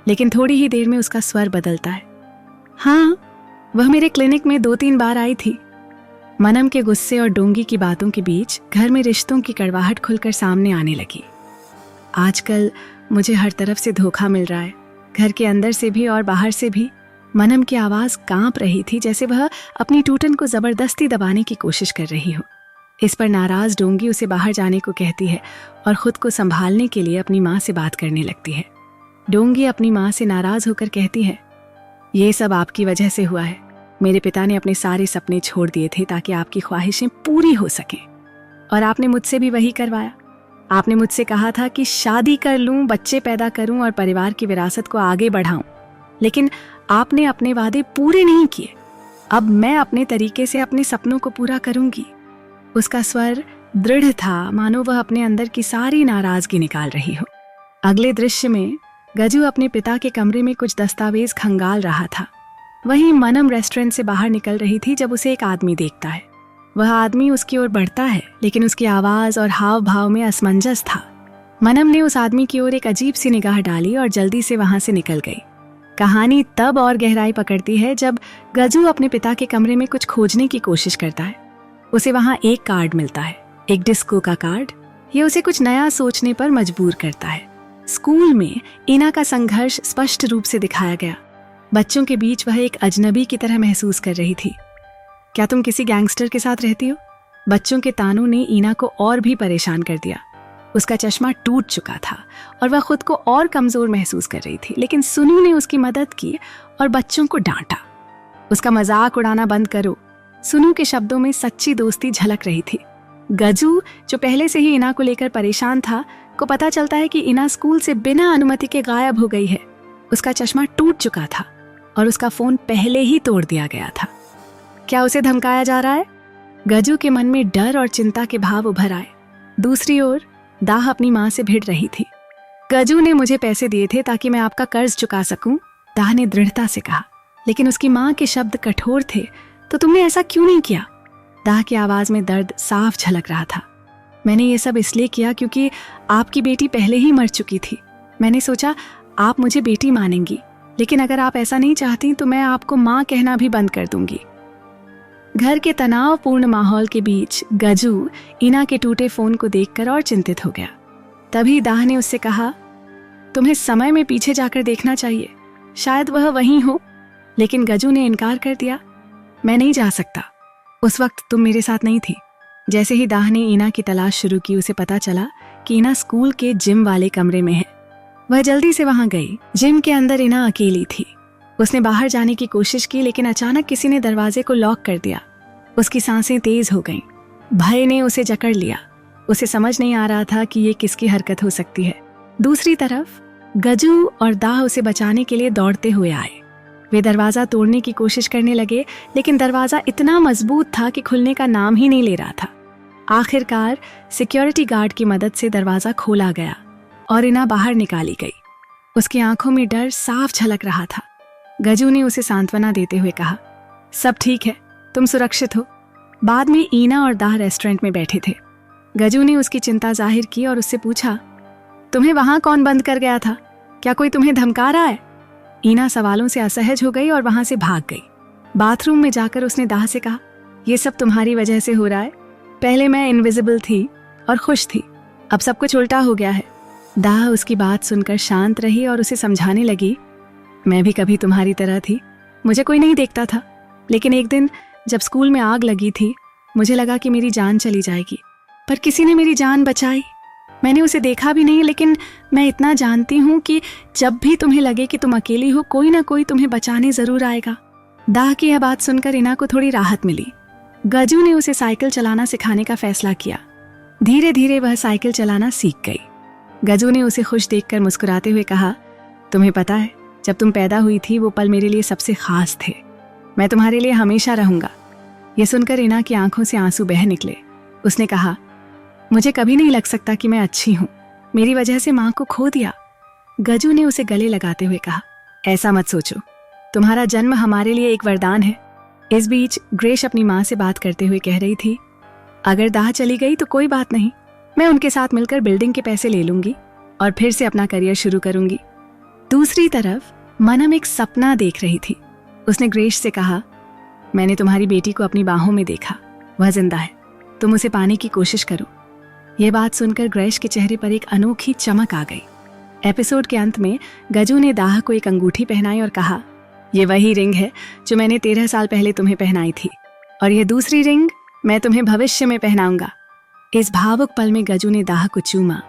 लेकिन थोड़ी ही देर में उसका स्वर बदलता है। हाँ, वह मेरे क्लिनिक में 2-3 बार आई थी। मनम के गुस्से और डोंगी की बातों के बीच घर में रिश्तों की कड़वाहट खुलकर सामने आने लगी। आजकल मुझे हर तरफ से धोखा मिल रहा है, घर के अंदर से भी और बाहर से भी। मनम की आवाज कांप रही थी, जैसे वह अपनी टूटन को जबरदस्ती दबाने की कोशिश कर रही हो। इस पर नाराज डोंगी उसे बाहर जाने को कहती है और खुद को संभालने के लिए अपनी माँ से बात करने लगती है। डोंगी अपनी माँ से नाराज होकर कहती है, ये सब आपकी वजह से हुआ है। मेरे पिता ने अपने सारे सपने छोड़ दिए थे ताकि आपकी ख्वाहिशें पूरी हो सकें, और आपने मुझसे भी वही करवाया। आपने मुझसे कहा था कि शादी कर लूं, बच्चे पैदा करूं और परिवार की विरासत को आगे बढ़ाऊं, लेकिन आपने अपने वादे पूरे नहीं किए। अब मैं अपने तरीके से अपने सपनों को पूरा करूंगी। उसका स्वर दृढ़ था, मानो वह अपने अंदर की सारी नाराजगी निकाल रही हो। अगले दृश्य में गजू अपने पिता के कमरे में कुछ दस्तावेज खंगाल रहा था। वहीं मनम रेस्टोरेंट से बाहर निकल रही थी जब उसे एक आदमी देखता है। वह आदमी उसकी ओर बढ़ता है, लेकिन उसकी आवाज और हाव भाव में असमंजस था। मनम ने उस आदमी की ओर एक अजीब सी निगाह डाली और जल्दी से वहां से निकल गई। कहानी तब और गहराई पकड़ती है जब गजू अपने पिता के कमरे में कुछ खोजने की कोशिश करता है। उसे वहां एक कार्ड मिलता है, एक डिस्को का कार्ड। ये उसे कुछ नया सोचने पर मजबूर करता है। स्कूल में इना का संघर्ष स्पष्ट रूप से दिखाया गया। बच्चों के बीच वह एक अजनबी की तरह महसूस कर रही थी। क्या तुम किसी गैंगस्टर के साथ रहती हो? बच्चों के तानों ने इना को और भी परेशान कर दिया। उसका चश्मा टूट चुका था और वह खुद को और कमजोर महसूस कर रही थी, लेकिन सुनू ने उसकी मदद की और बच्चों को डांटा। उसका मजाक उड़ाना बंद करो। सुनू के शब्दों में सच्ची दोस्ती झलक रही थी। गजू, जो पहले से ही इना को लेकर परेशान था, को पता चलता है कि इना स्कूल से बिना अनुमति के गायब हो गई है। उसका चश्मा टूट चुका था और उसका फोन पहले ही तोड़ दिया गया था। क्या उसे धमकाया जा रहा है? गजू के मन में डर और चिंता के भाव उभर आए। दूसरी ओर दाह अपनी माँ से भिड़ रही थी। गजू ने मुझे पैसे दिए थे ताकि मैं आपका कर्ज चुका सकूं, दाह ने दृढ़ता से कहा। लेकिन उसकी माँ के शब्द कठोर थे। तो तुमने ऐसा क्यों नहीं किया? दाह की आवाज में दर्द साफ झलक रहा था। मैंने ये सब इसलिए किया क्योंकि आपकी बेटी पहले ही मर चुकी थी। मैंने सोचा आप मुझे बेटी मानेंगी, लेकिन अगर आप ऐसा नहीं चाहती तो मैं आपको माँ कहना भी बंद कर दूंगी। घर के तनावपूर्ण माहौल के बीच गजू इना के टूटे फोन को देखकर और चिंतित हो गया। तभी दाह ने उससे कहा, तुम्हें समय में पीछे जाकर देखना चाहिए, शायद वह वहीं हो। लेकिन गजू ने इनकार कर दिया। मैं नहीं जा सकता, उस वक्त तुम मेरे साथ नहीं थी। जैसे ही दाह ने इना की तलाश शुरू की, उसे पता चला कि इना स्कूल के जिम वाले कमरे में है। वह जल्दी से वहां गई। जिम के अंदर इना अकेली थी। उसने बाहर जाने की कोशिश की, लेकिन अचानक किसी ने दरवाजे को लॉक कर दिया। उसकी सांसें तेज हो गईं। भय ने उसे जकड़ लिया। उसे समझ नहीं आ रहा था कि ये किसकी हरकत हो सकती है। दूसरी तरफ गजू और दाह उसे बचाने के लिए दौड़ते हुए आए। वे दरवाजा तोड़ने की कोशिश करने लगे, लेकिन दरवाजा इतना मजबूत था कि खुलने का नाम ही नहीं ले रहा था। आखिरकार सिक्योरिटी गार्ड की मदद से दरवाजा खोला गया और इना बाहर निकाली गई। उसकी आंखों में डर साफ झलक रहा था। गजू ने उसे सांत्वना देते हुए कहा, सब ठीक है, तुम सुरक्षित हो। बाद में इना और दाह रेस्टोरेंट में बैठे थे। गजू ने उसकी चिंता जाहिर की और उससे पूछा, तुम्हें वहां कौन बंद कर गया था? क्या कोई तुम्हें धमका रहा है? इना सवालों से असहज हो गई और वहां से भाग गई। बाथरूम में जाकर उसने दाह से कहा, यह सब तुम्हारी वजह से हो रहा है। पहले मैं इनविजिबल थी और खुश थी, अब सब कुछ उल्टा हो गया है। दाह उसकी बात सुनकर शांत रही और उसे समझाने लगी, मैं भी कभी तुम्हारी तरह थी, मुझे कोई नहीं देखता था। लेकिन एक दिन जब स्कूल में आग लगी थी, मुझे लगा कि मेरी जान चली जाएगी, पर किसी ने मेरी जान बचाई। मैंने उसे देखा भी नहीं, लेकिन मैं इतना जानती हूँ कि जब भी तुम्हें लगे कि तुम अकेली हो, कोई ना कोई तुम्हें बचाने जरूर आएगा। दाह की यह बात सुनकर इना को थोड़ी राहत मिली। गजू ने उसे साइकिल चलाना सिखाने का फैसला किया। धीरे धीरे वह साइकिल चलाना सीख गई। गजू ने उसे खुश देखकर मुस्कुराते हुए कहा, तुम्हें पता है, जब तुम पैदा हुई थी वो पल मेरे लिए सबसे खास थे। मैं तुम्हारे लिए हमेशा रहूंगा। यह सुनकर इना की आंखों से आंसू बह निकले। उसने कहा, मुझे कभी नहीं लग सकता कि मैं अच्छी हूं, मेरी वजह से माँ को खो दिया। गजू ने उसे गले लगाते हुए कहा, ऐसा मत सोचो, तुम्हारा जन्म हमारे लिए एक वरदान है। इस बीच ग्रेश अपनी माँ से बात करते हुए कह रही थी, अगर दाह चली गई तो कोई बात नहीं, मैं उनके साथ मिलकर बिल्डिंग के पैसे ले लूंगी और फिर से अपना करियर शुरू करूंगी। दूसरी तरफ मनम एक सपना देख रही थी। उसने ग्रेश से कहा, मैंने तुम्हारी बेटी को अपनी बाहों में देखा, वह जिंदा है, तुम उसे पाने की कोशिश करो। यह बात सुनकर ग्रेश के चेहरे पर एक अनोखी चमक आ गई। एपिसोड के अंत में गजू ने दाह को एक अंगूठी पहनाई और कहा, यह वही रिंग है जो मैंने 13 साल पहले तुम्हें पहनाई थी, और यह दूसरी रिंग मैं तुम्हें भविष्य में पहनाऊंगा। इस भावुक पल में गजू ने दाह को चूमा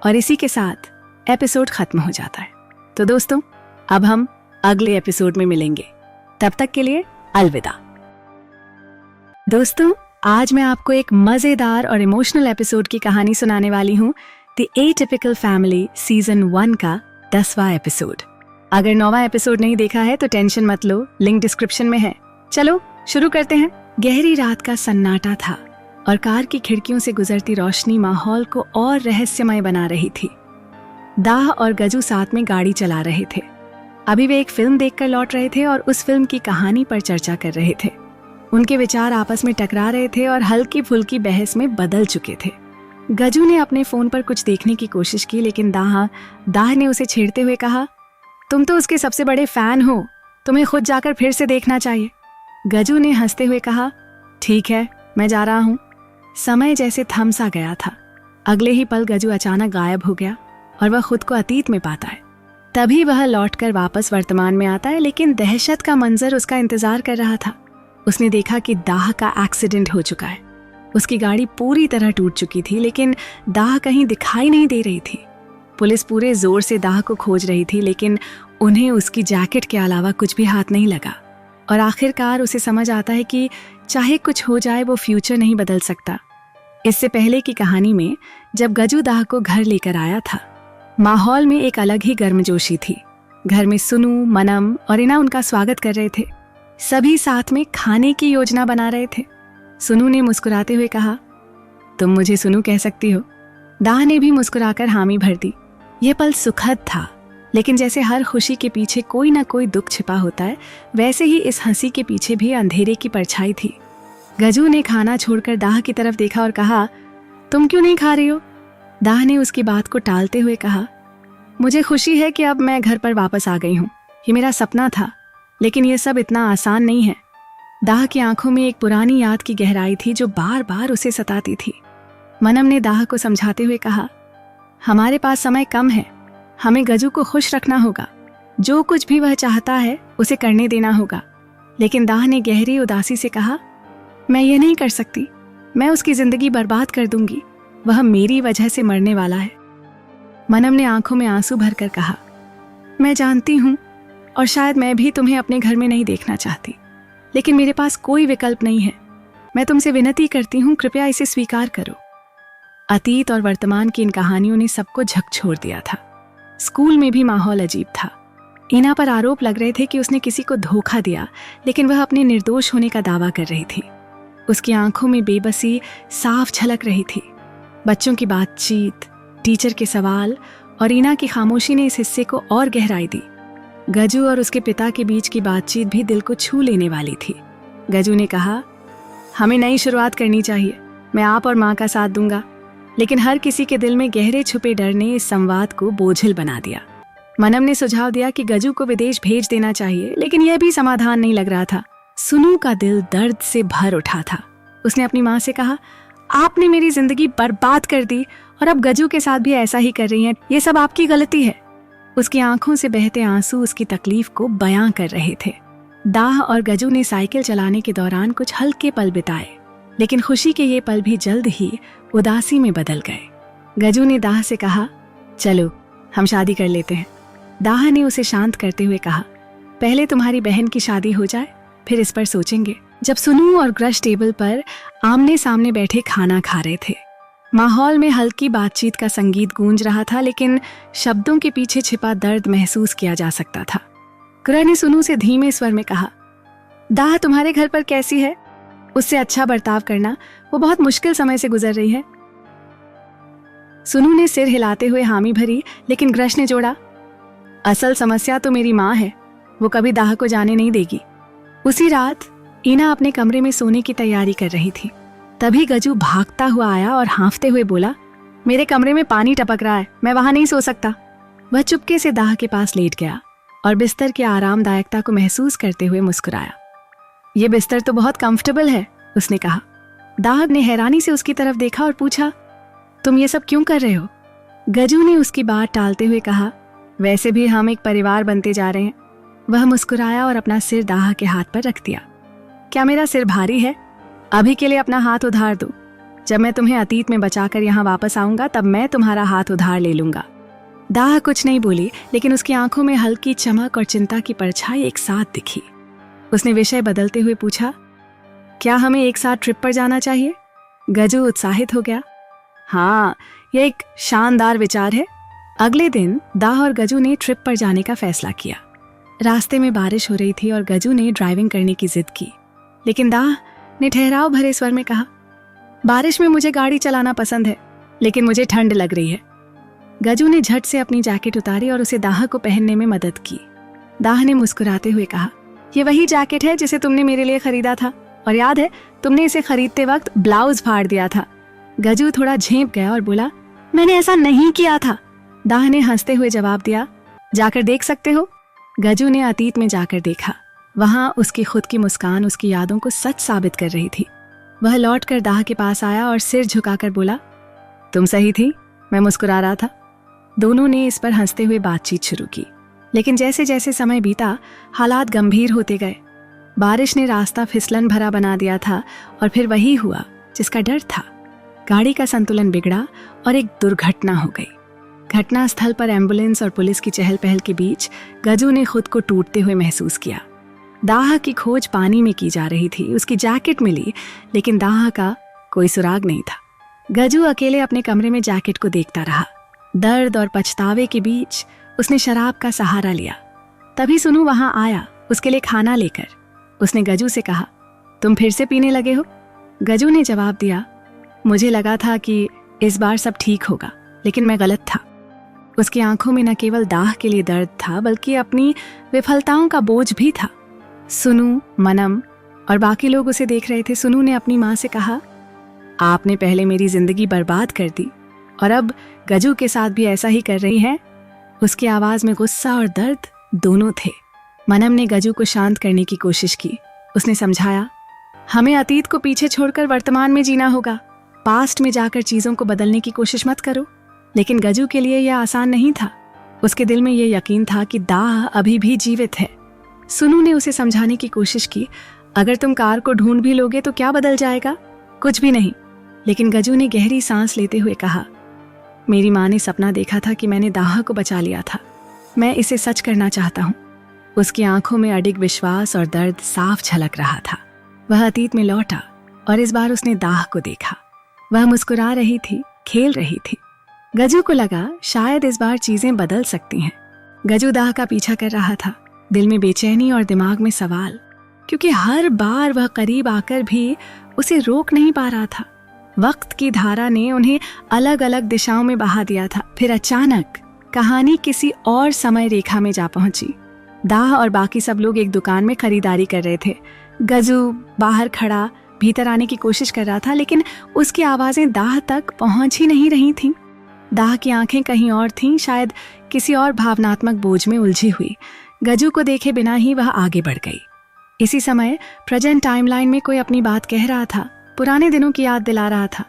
और इसी के साथ एपिसोड खत्म हो जाता है। तो दोस्तों, अब हम अगले एपिसोड में मिलेंगे। तब तक के लिए अलविदा। दोस्तों, आज मैं आपको एक मजेदार और इमोशनल एपिसोड की कहानी सुनाने वाली हूँ, द एटिपिकल फैमिली सीजन 1 का 10वां एपिसोड। अगर 9वां एपिसोड नहीं देखा है तो टेंशन मत लो, लिंक डिस्क्रिप्शन में है। चलो शुरू करते हैं। गहरी रात का सन्नाटा था और कार की खिड़कियों से गुजरती रोशनी माहौल को और रहस्यमय बना रही थी। दाह और गजू साथ में गाड़ी चला रहे थे। अभी वे एक फिल्म देखकर लौट रहे थे और उस फिल्म की कहानी पर चर्चा कर रहे थे। उनके विचार आपस में टकरा रहे थे और हल्की फुल्की बहस में बदल चुके थे। गजू ने अपने फोन पर कुछ देखने की कोशिश की, लेकिन दाह ने उसे छेड़ते हुए कहा, तुम तो उसके सबसे बड़े फैन हो, तुम्हें खुद जाकर फिर से देखना चाहिए। गजू ने हंसते हुए कहा, ठीक है, मैं जा रहा हूँ। समय जैसे थम सा गया था। अगले ही पल गजू अचानक गायब हो गया और वह खुद को अतीत में पाता है। तभी वह लौटकर वापस वर्तमान में आता है, लेकिन दहशत का मंजर उसका इंतजार कर रहा था। उसने देखा कि दाह का एक्सीडेंट हो चुका है। उसकी गाड़ी पूरी तरह टूट चुकी थी, लेकिन दाह कहीं दिखाई नहीं दे रही थी। पुलिस पूरे जोर से दाह को खोज रही थी, लेकिन उन्हें उसकी जैकेट के अलावा कुछ भी हाथ नहीं लगा। और आखिरकार उसे समझ आता है कि चाहे कुछ हो जाए, वो फ्यूचर नहीं बदल सकता। इससे पहले की कहानी में जब गजू दाह को घर लेकर आया था, माहौल में एक अलग ही गर्मजोशी थी। घर में सुनू, मनम और इना उनका स्वागत कर रहे थे। सभी साथ में खाने की योजना बना रहे थे। सुनू ने मुस्कुराते हुए कहा, तुम मुझे सुनू कह सकती हो। दाह ने भी मुस्कुराकर हामी भर दी। यह पल सुखद था, लेकिन जैसे हर खुशी के पीछे कोई ना कोई दुख छिपा होता है, वैसे ही इस हंसी के पीछे भी अंधेरे की परछाई थी। गजू ने खाना छोड़कर दाह की तरफ देखा और कहा, तुम क्यों नहीं खा रही हो? दाह ने उसकी बात को टालते हुए कहा, मुझे खुशी है कि अब मैं घर पर वापस आ गई हूँ। ये मेरा सपना था, लेकिन यह सब इतना आसान नहीं है। दाह की आंखों में एक पुरानी याद की गहराई थी जो बार बार उसे सताती थी। मनम ने दाह को समझाते हुए कहा, हमारे पास समय कम है, हमें गजू को खुश रखना होगा। जो कुछ भी वह चाहता है उसे करने देना होगा। लेकिन दाह ने गहरी उदासी से कहा, मैं ये नहीं कर सकती, मैं उसकी जिंदगी बर्बाद कर दूंगी, वह मेरी वजह से मरने वाला है। मनम ने आंखों में आंसू भरकर कहा, मैं जानती हूं और शायद मैं भी तुम्हें अपने घर में नहीं देखना चाहती, लेकिन मेरे पास कोई विकल्प नहीं है। मैं तुमसे विनती करती हूं, कृपया इसे स्वीकार करो। अतीत और वर्तमान की इन कहानियों ने सबको झकझोर दिया था। स्कूल में भी माहौल अजीब था। इना पर आरोप लग रहे थे कि उसने किसी को धोखा दिया, लेकिन वह अपने निर्दोष होने का दावा कर रही थी। उसकी आंखों में बेबसी साफ झलक रही थी। बच्चों की बातचीत, टीचर के सवाल और इना की खामोशी ने इस हिस्से को और गहराई दी। गजू और उसके पिता के बीच की बातचीत भी दिल को छू लेने वाली थी। गजू ने कहा, हमें नई शुरुआत करनी चाहिए, मैं आप और माँ का साथ दूंगा। लेकिन हर किसी के दिल में गहरे छुपे डर ने इस संवाद को बोझिल बना दिया। मनम ने सुझाव दिया कि गजू को विदेश भेज देना चाहिए, लेकिन यह भी समाधान नहीं लग रहा था। सुनू का दिल दर्द से भर उठा था। उसने अपनी माँ से कहा, आपने मेरी जिंदगी बर्बाद कर दी और अब गजू के साथ भी ऐसा ही कर रही हैं। ये सब आपकी गलती है। उसकी आंखों से बहते आंसू उसकी तकलीफ को बयां कर रहे थे। दाह और गजू ने साइकिल चलाने के दौरान कुछ हल्के पल बिताए, लेकिन खुशी के ये पल भी जल्द ही उदासी में बदल गए। गजू ने दाह से कहा, चलो हम शादी कर लेते हैं। दाह ने उसे शांत करते हुए कहा, पहले तुम्हारी बहन की शादी हो जाए, फिर इस पर सोचेंगे। जब सुनू और ग्रश टेबल पर आमने सामने बैठे खाना खा रहे थे, माहौल में हल्की बातचीत का संगीत गूंज रहा था, लेकिन शब्दों के पीछे छिपा दर्द महसूस किया जा सकता था। ग्रह ने सुनू से धीमे स्वर में कहा, दाह तुम्हारे घर पर कैसी है? उससे अच्छा बर्ताव करना, वो बहुत मुश्किल समय से गुजर रही है। सुनू ने सिर हिलाते हुए हामी भरी, लेकिन ग्रश ने जोड़ा, असल समस्या तो मेरी माँ है, वो कभी दाह को जाने नहीं देगी। उसी रात इना अपने कमरे में सोने की तैयारी कर रही थी। तभी गजू भागता हुआ आया और हाँफते हुए बोला, मेरे कमरे में पानी टपक रहा है, मैं वहां नहीं सो सकता। वह चुपके से दाह के पास लेट गया और बिस्तर की आरामदायकता को महसूस करते हुए मुस्कुराया। ये बिस्तर तो बहुत कंफर्टेबल है, उसने कहा। दाह ने हैरानी से उसकी तरफ देखा और पूछा, तुम ये सब क्यों कर रहे हो? गजू ने उसकी बात टालते हुए कहा, वैसे भी हम एक परिवार बनते जा रहे हैं। वह मुस्कुराया और अपना सिर दाह के हाथ पर रख दिया। क्या मेरा सिर भारी है? अभी के लिए अपना हाथ उधार दो। जब मैं तुम्हें अतीत में बचाकर यहाँ वापस आऊंगा, तब मैं तुम्हारा हाथ उधार ले लूंगा। दाह कुछ नहीं बोली, लेकिन उसकी आंखों में हल्की चमक और चिंता की परछाई एक साथ दिखी। उसने विषय बदलते हुए पूछा, क्या हमें एक साथ ट्रिप पर जाना चाहिए? गजू उत्साहित हो गया। हाँ, यह एक शानदार विचार है। अगले दिन दाह और गजू ने ट्रिप पर जाने का फैसला किया। रास्ते में बारिश हो रही थी और गजू ने ड्राइविंग करने की जिद की, लेकिन दाह ने ठहराव भरे स्वर में कहा, बारिश में मुझे गाड़ी चलाना पसंद है, लेकिन मुझे ठंड लग रही है। गजू ने झट से अपनी जैकेट उतारी और उसे दाह को पहनने में मदद की। दाह ने मुस्कुराते हुए कहा, ये वही जैकेट है जिसे तुमने मेरे लिए खरीदा था, और याद है तुमने इसे खरीदते वक्त ब्लाउज फाड़ दिया था। गजू थोड़ा झेंप गया और बोला, मैंने ऐसा नहीं किया था। दाह ने हंसते हुए जवाब दिया, जाकर देख सकते हो। गजू ने अतीत में जाकर देखा। वहां उसकी खुद की मुस्कान उसकी यादों को सच साबित कर रही थी। वह लौटकर दाह के पास आया और सिर झुकाकर बोला, तुम सही थी, मैं मुस्कुरा रहा था। दोनों ने इस पर हंसते हुए बातचीत शुरू की, लेकिन जैसे जैसे समय बीता हालात गंभीर होते गए। बारिश ने रास्ता फिसलन भरा बना दिया था और फिर वही हुआ जिसका डर था। गाड़ी का संतुलन बिगड़ा और एक दुर्घटना हो गई। घटनास्थल पर एम्बुलेंस और पुलिस की चहल पहल के बीच गजू ने खुद को टूटते हुए महसूस किया। दाह की खोज पानी में की जा रही थी। उसकी जैकेट मिली, लेकिन दाह का कोई सुराग नहीं था। गजू अकेले अपने कमरे में जैकेट को देखता रहा। दर्द और पछतावे के बीच उसने शराब का सहारा लिया। तभी सुनू वहां आया, उसके लिए खाना लेकर। उसने गजू से कहा, तुम फिर से पीने लगे हो? गजू ने जवाब दिया, मुझे लगा था कि इस बार सब ठीक होगा, लेकिन मैं गलत था। उसकी आंखों में न केवल दाह के लिए दर्द था, बल्कि अपनी विफलताओं का बोझ भी था। सुनू, मनम और बाकी लोग उसे देख रहे थे। सुनू ने अपनी माँ से कहा, आपने पहले मेरी जिंदगी बर्बाद कर दी और अब गजू के साथ भी ऐसा ही कर रही है। उसकी आवाज में गुस्सा और दर्द दोनों थे। मनम ने गजू को शांत करने की कोशिश की। उसने समझाया, हमें अतीत को पीछे छोड़कर वर्तमान में जीना होगा। पास्ट में जाकर चीजों को बदलने की कोशिश मत करो। लेकिन गजू के लिए यह आसान नहीं था। उसके दिल में यह यकीन था कि दाह अभी भी जीवित है। सुनू ने उसे समझाने की कोशिश की, अगर तुम कार को ढूंढ भी लोगे तो क्या बदल जाएगा? कुछ भी नहीं। लेकिन गजू ने गहरी सांस लेते हुए कहा, मेरी माँ ने सपना देखा था कि मैंने दाह को बचा लिया था। मैं इसे सच करना चाहता हूँ। उसकी आंखों में अडिग विश्वास और दर्द साफ झलक रहा था। वह अतीत में लौटा और इस बार उसने दाह को देखा। वह मुस्कुरा रही थी, खेल रही थी। गजू को लगा शायद इस बार चीजें बदल सकती हैं। गजू दाह का पीछा कर रहा था, दिल में बेचैनी और दिमाग में सवाल, क्योंकि हर बार वह करीब आकर भी उसे रोक नहीं पा रहा था। वक्त की धारा ने उन्हें अलग अलग दिशाओं में बहा दिया था। फिर अचानक कहानी किसी और समय रेखा में जा पहुंची। दाह और बाकी सब लोग एक दुकान में खरीदारी कर रहे थे। गजू बाहर खड़ा भीतर आने की कोशिश कर रहा था, लेकिन उसकी आवाजें दाह तक पहुंच ही नहीं रही थीं। दाह की आंखें कहीं और थीं, शायद किसी और भावनात्मक बोझ में उलझी हुई। गजू को देखे बिना ही वह आगे बढ़ गई। इसी समय प्रेजेंट टाइमलाइन में कोई अपनी बात कह रहा था, पुराने दिनों की याद दिला रहा था।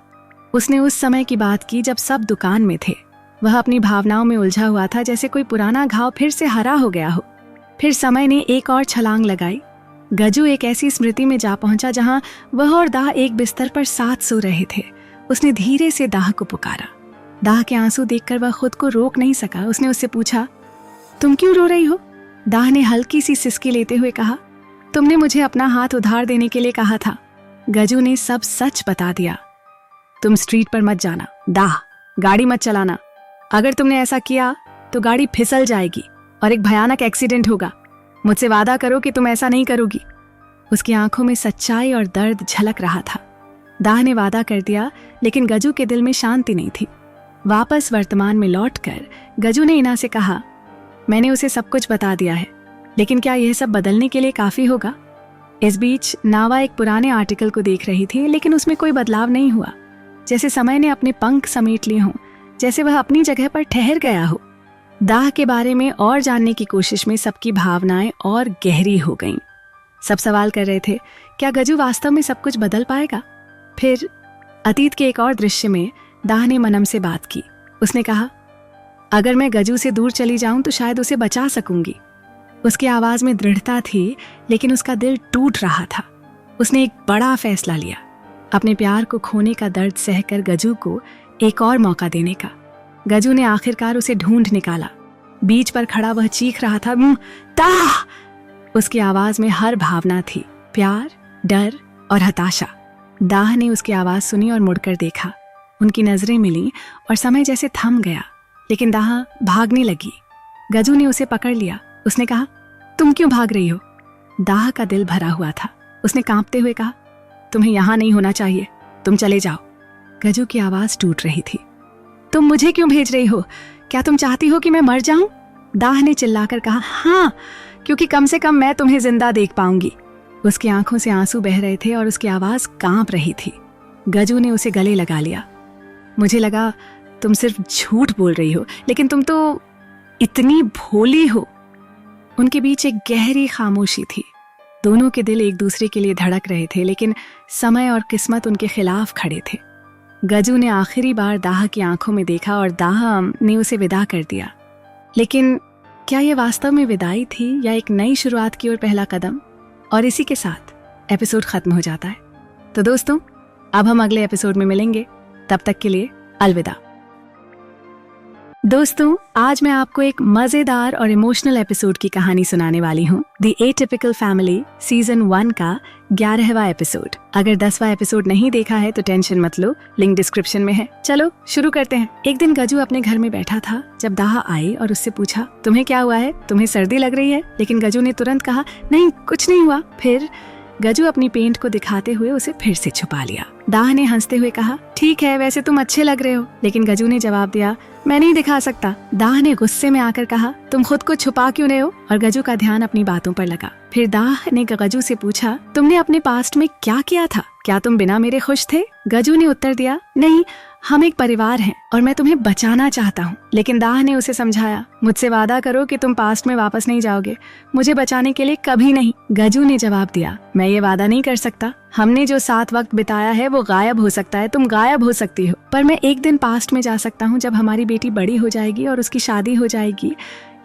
उसने उस समय की बात की जब सब दुकान में थे। वह अपनी भावनाओं में उलझा हुआ था, जैसे कोई पुराना घाव फिर से हरा हो गया हो। फिर समय ने एक और छलांग लगाई। गजू एक ऐसी स्मृति में जा पहुंचा जहां वह और दाह एक बिस्तर पर साथ सो रहे थे। उसने धीरे से दाह को पुकारा। दाह के आंसू देखकर वह खुद को रोक नहीं सका। उसने उससे पूछा, तुम क्यों रो रही हो? दाह ने हल्की सी सिसकी लेते हुए कहा, तुमने मुझे अपना हाथ उधार देने के लिए कहा था। गजू ने सब सच बता दिया। तुम स्ट्रीट पर मत जाना दाह, गाड़ी मत चलाना। अगर तुमने ऐसा किया तो गाड़ी फिसल जाएगी और एक भयानक एक्सीडेंट होगा। मुझसे वादा करो कि तुम ऐसा नहीं करोगी। उसकी आंखों में सच्चाई और दर्द झलक रहा था। दाह ने वादा कर दिया, लेकिन गजू के दिल में शांति नहीं थी। वापस वर्तमान में लौटकर गजू ने इना से कहा, मैंने उसे सब कुछ बता दिया है, लेकिन क्या यह सब बदलने के लिए काफी होगा? इस बीच नावा एक पुराने आर्टिकल को देख रही थी, लेकिन उसमें कोई बदलाव नहीं हुआ। जैसे समय ने अपने पंख समेट लिए हों, जैसे वह अपनी जगह पर ठहर गया हो। दाह के बारे में और जानने की कोशिश में सबकी भावनाएं और गहरी हो गईं। सब सवाल कर रहे थे, क्या गजू वास्तव में सब कुछ बदल पाएगा? फिर अतीत के एक और दृश्य में दाह ने मनम से बात की। उसने कहा, अगर मैं गजू से दूर चली जाऊं तो शायद उसे बचा सकूंगी। उसकी आवाज में दृढ़ता थी, लेकिन उसका दिल टूट रहा था। उसने एक बड़ा फैसला लिया, अपने प्यार को खोने का दर्द सहकर गजू को एक और मौका देने का। गजू ने आखिरकार उसे ढूंढ निकाला। बीच पर खड़ा वह चीख रहा था, ताह! उसकी आवाज में हर भावना थी, प्यार, डर, और हताशा। दाह ने उसकी आवाज सुनी और मुड़कर देखा। उनकी नजरें मिली और समय जैसे थम गया, लेकिन दाह भागने लगी। गजू ने उसे पकड़ लिया। उसने कहा, तुम क्यों भाग रही हो? दाह का दिल भरा हुआ था। उसने कांपते हुए कहा, तुम्हें यहां नहीं होना चाहिए, तुम चले जाओ। गजू की आवाज टूट रही थी। तुम मुझे क्यों भेज रही हो? क्या तुम चाहती हो कि मैं मर जाऊं? दाह ने चिल्लाकर कहा, हाँ, क्योंकि कम से कम मैं तुम्हें जिंदा देख पाऊंगी। उसकी आंखों से आंसू बह रहे थे और उसकी आवाज कांप रही थी। गजू ने उसे गले लगा लिया। मुझे लगा तुम सिर्फ झूठ बोल रही हो, लेकिन तुम तो इतनी भोली हो। उनके बीच एक गहरी खामोशी थी। दोनों के दिल एक दूसरे के लिए धड़क रहे थे, लेकिन समय और किस्मत उनके खिलाफ खड़े थे। गजू ने आखिरी बार दाह की आंखों में देखा और दाह ने उसे विदा कर दिया। लेकिन क्या यह वास्तव में विदाई थी या एक नई शुरुआत की ओर पहला कदम? और इसी के साथ एपिसोड खत्म हो जाता है। तो दोस्तों, अब हम अगले एपिसोड में मिलेंगे। तब तक के लिए अलविदा। दोस्तों, आज मैं आपको एक मजेदार और इमोशनल एपिसोड की कहानी सुनाने वाली हूँ। द एटिपिकल फैमिली सीजन 1 का 11वां एपिसोड। अगर 10वां एपिसोड नहीं देखा है तो टेंशन मत लो, लिंक डिस्क्रिप्शन में है। चलो शुरू करते हैं। एक दिन गजू अपने घर में बैठा था जब दाह आई और उससे पूछा, तुम्हें क्या हुआ है? तुम्हें सर्दी लग रही है? लेकिन गजू ने तुरंत कहा, नहीं, कुछ नहीं हुआ। फिर गजू अपनी पेंट को दिखाते हुए उसे फिर से छुपा लिया। दाह ने हंसते हुए कहा, ठीक है, वैसे तुम अच्छे लग रहे हो। लेकिन गजू ने जवाब दिया, मैं नहीं दिखा सकता। दाह ने गुस्से में आकर कहा, तुम खुद को छुपा क्यों रहे हो? और गजू का ध्यान अपनी बातों पर लगा। फिर दाह ने गजू से पूछा, तुमने अपने पास्ट में क्या किया था? क्या तुम बिना मेरे खुश थे? गजू ने उत्तर दिया, नहीं, हम एक परिवार हैं और मैं तुम्हें बचाना चाहता हूँ। लेकिन दाह ने उसे समझाया, मुझसे वादा करो कि तुम पास्ट में वापस नहीं जाओगे, मुझे बचाने के लिए कभी नहीं। गजू ने जवाब दिया, मैं ये वादा नहीं कर सकता। हमने जो साथ वक्त बिताया है वो गायब हो सकता है, तुम गायब हो सकती हो, पर मैं एक दिन पास्ट में जा सकता हूँ जब हमारी बेटी बड़ी हो जाएगी और उसकी शादी हो जाएगी,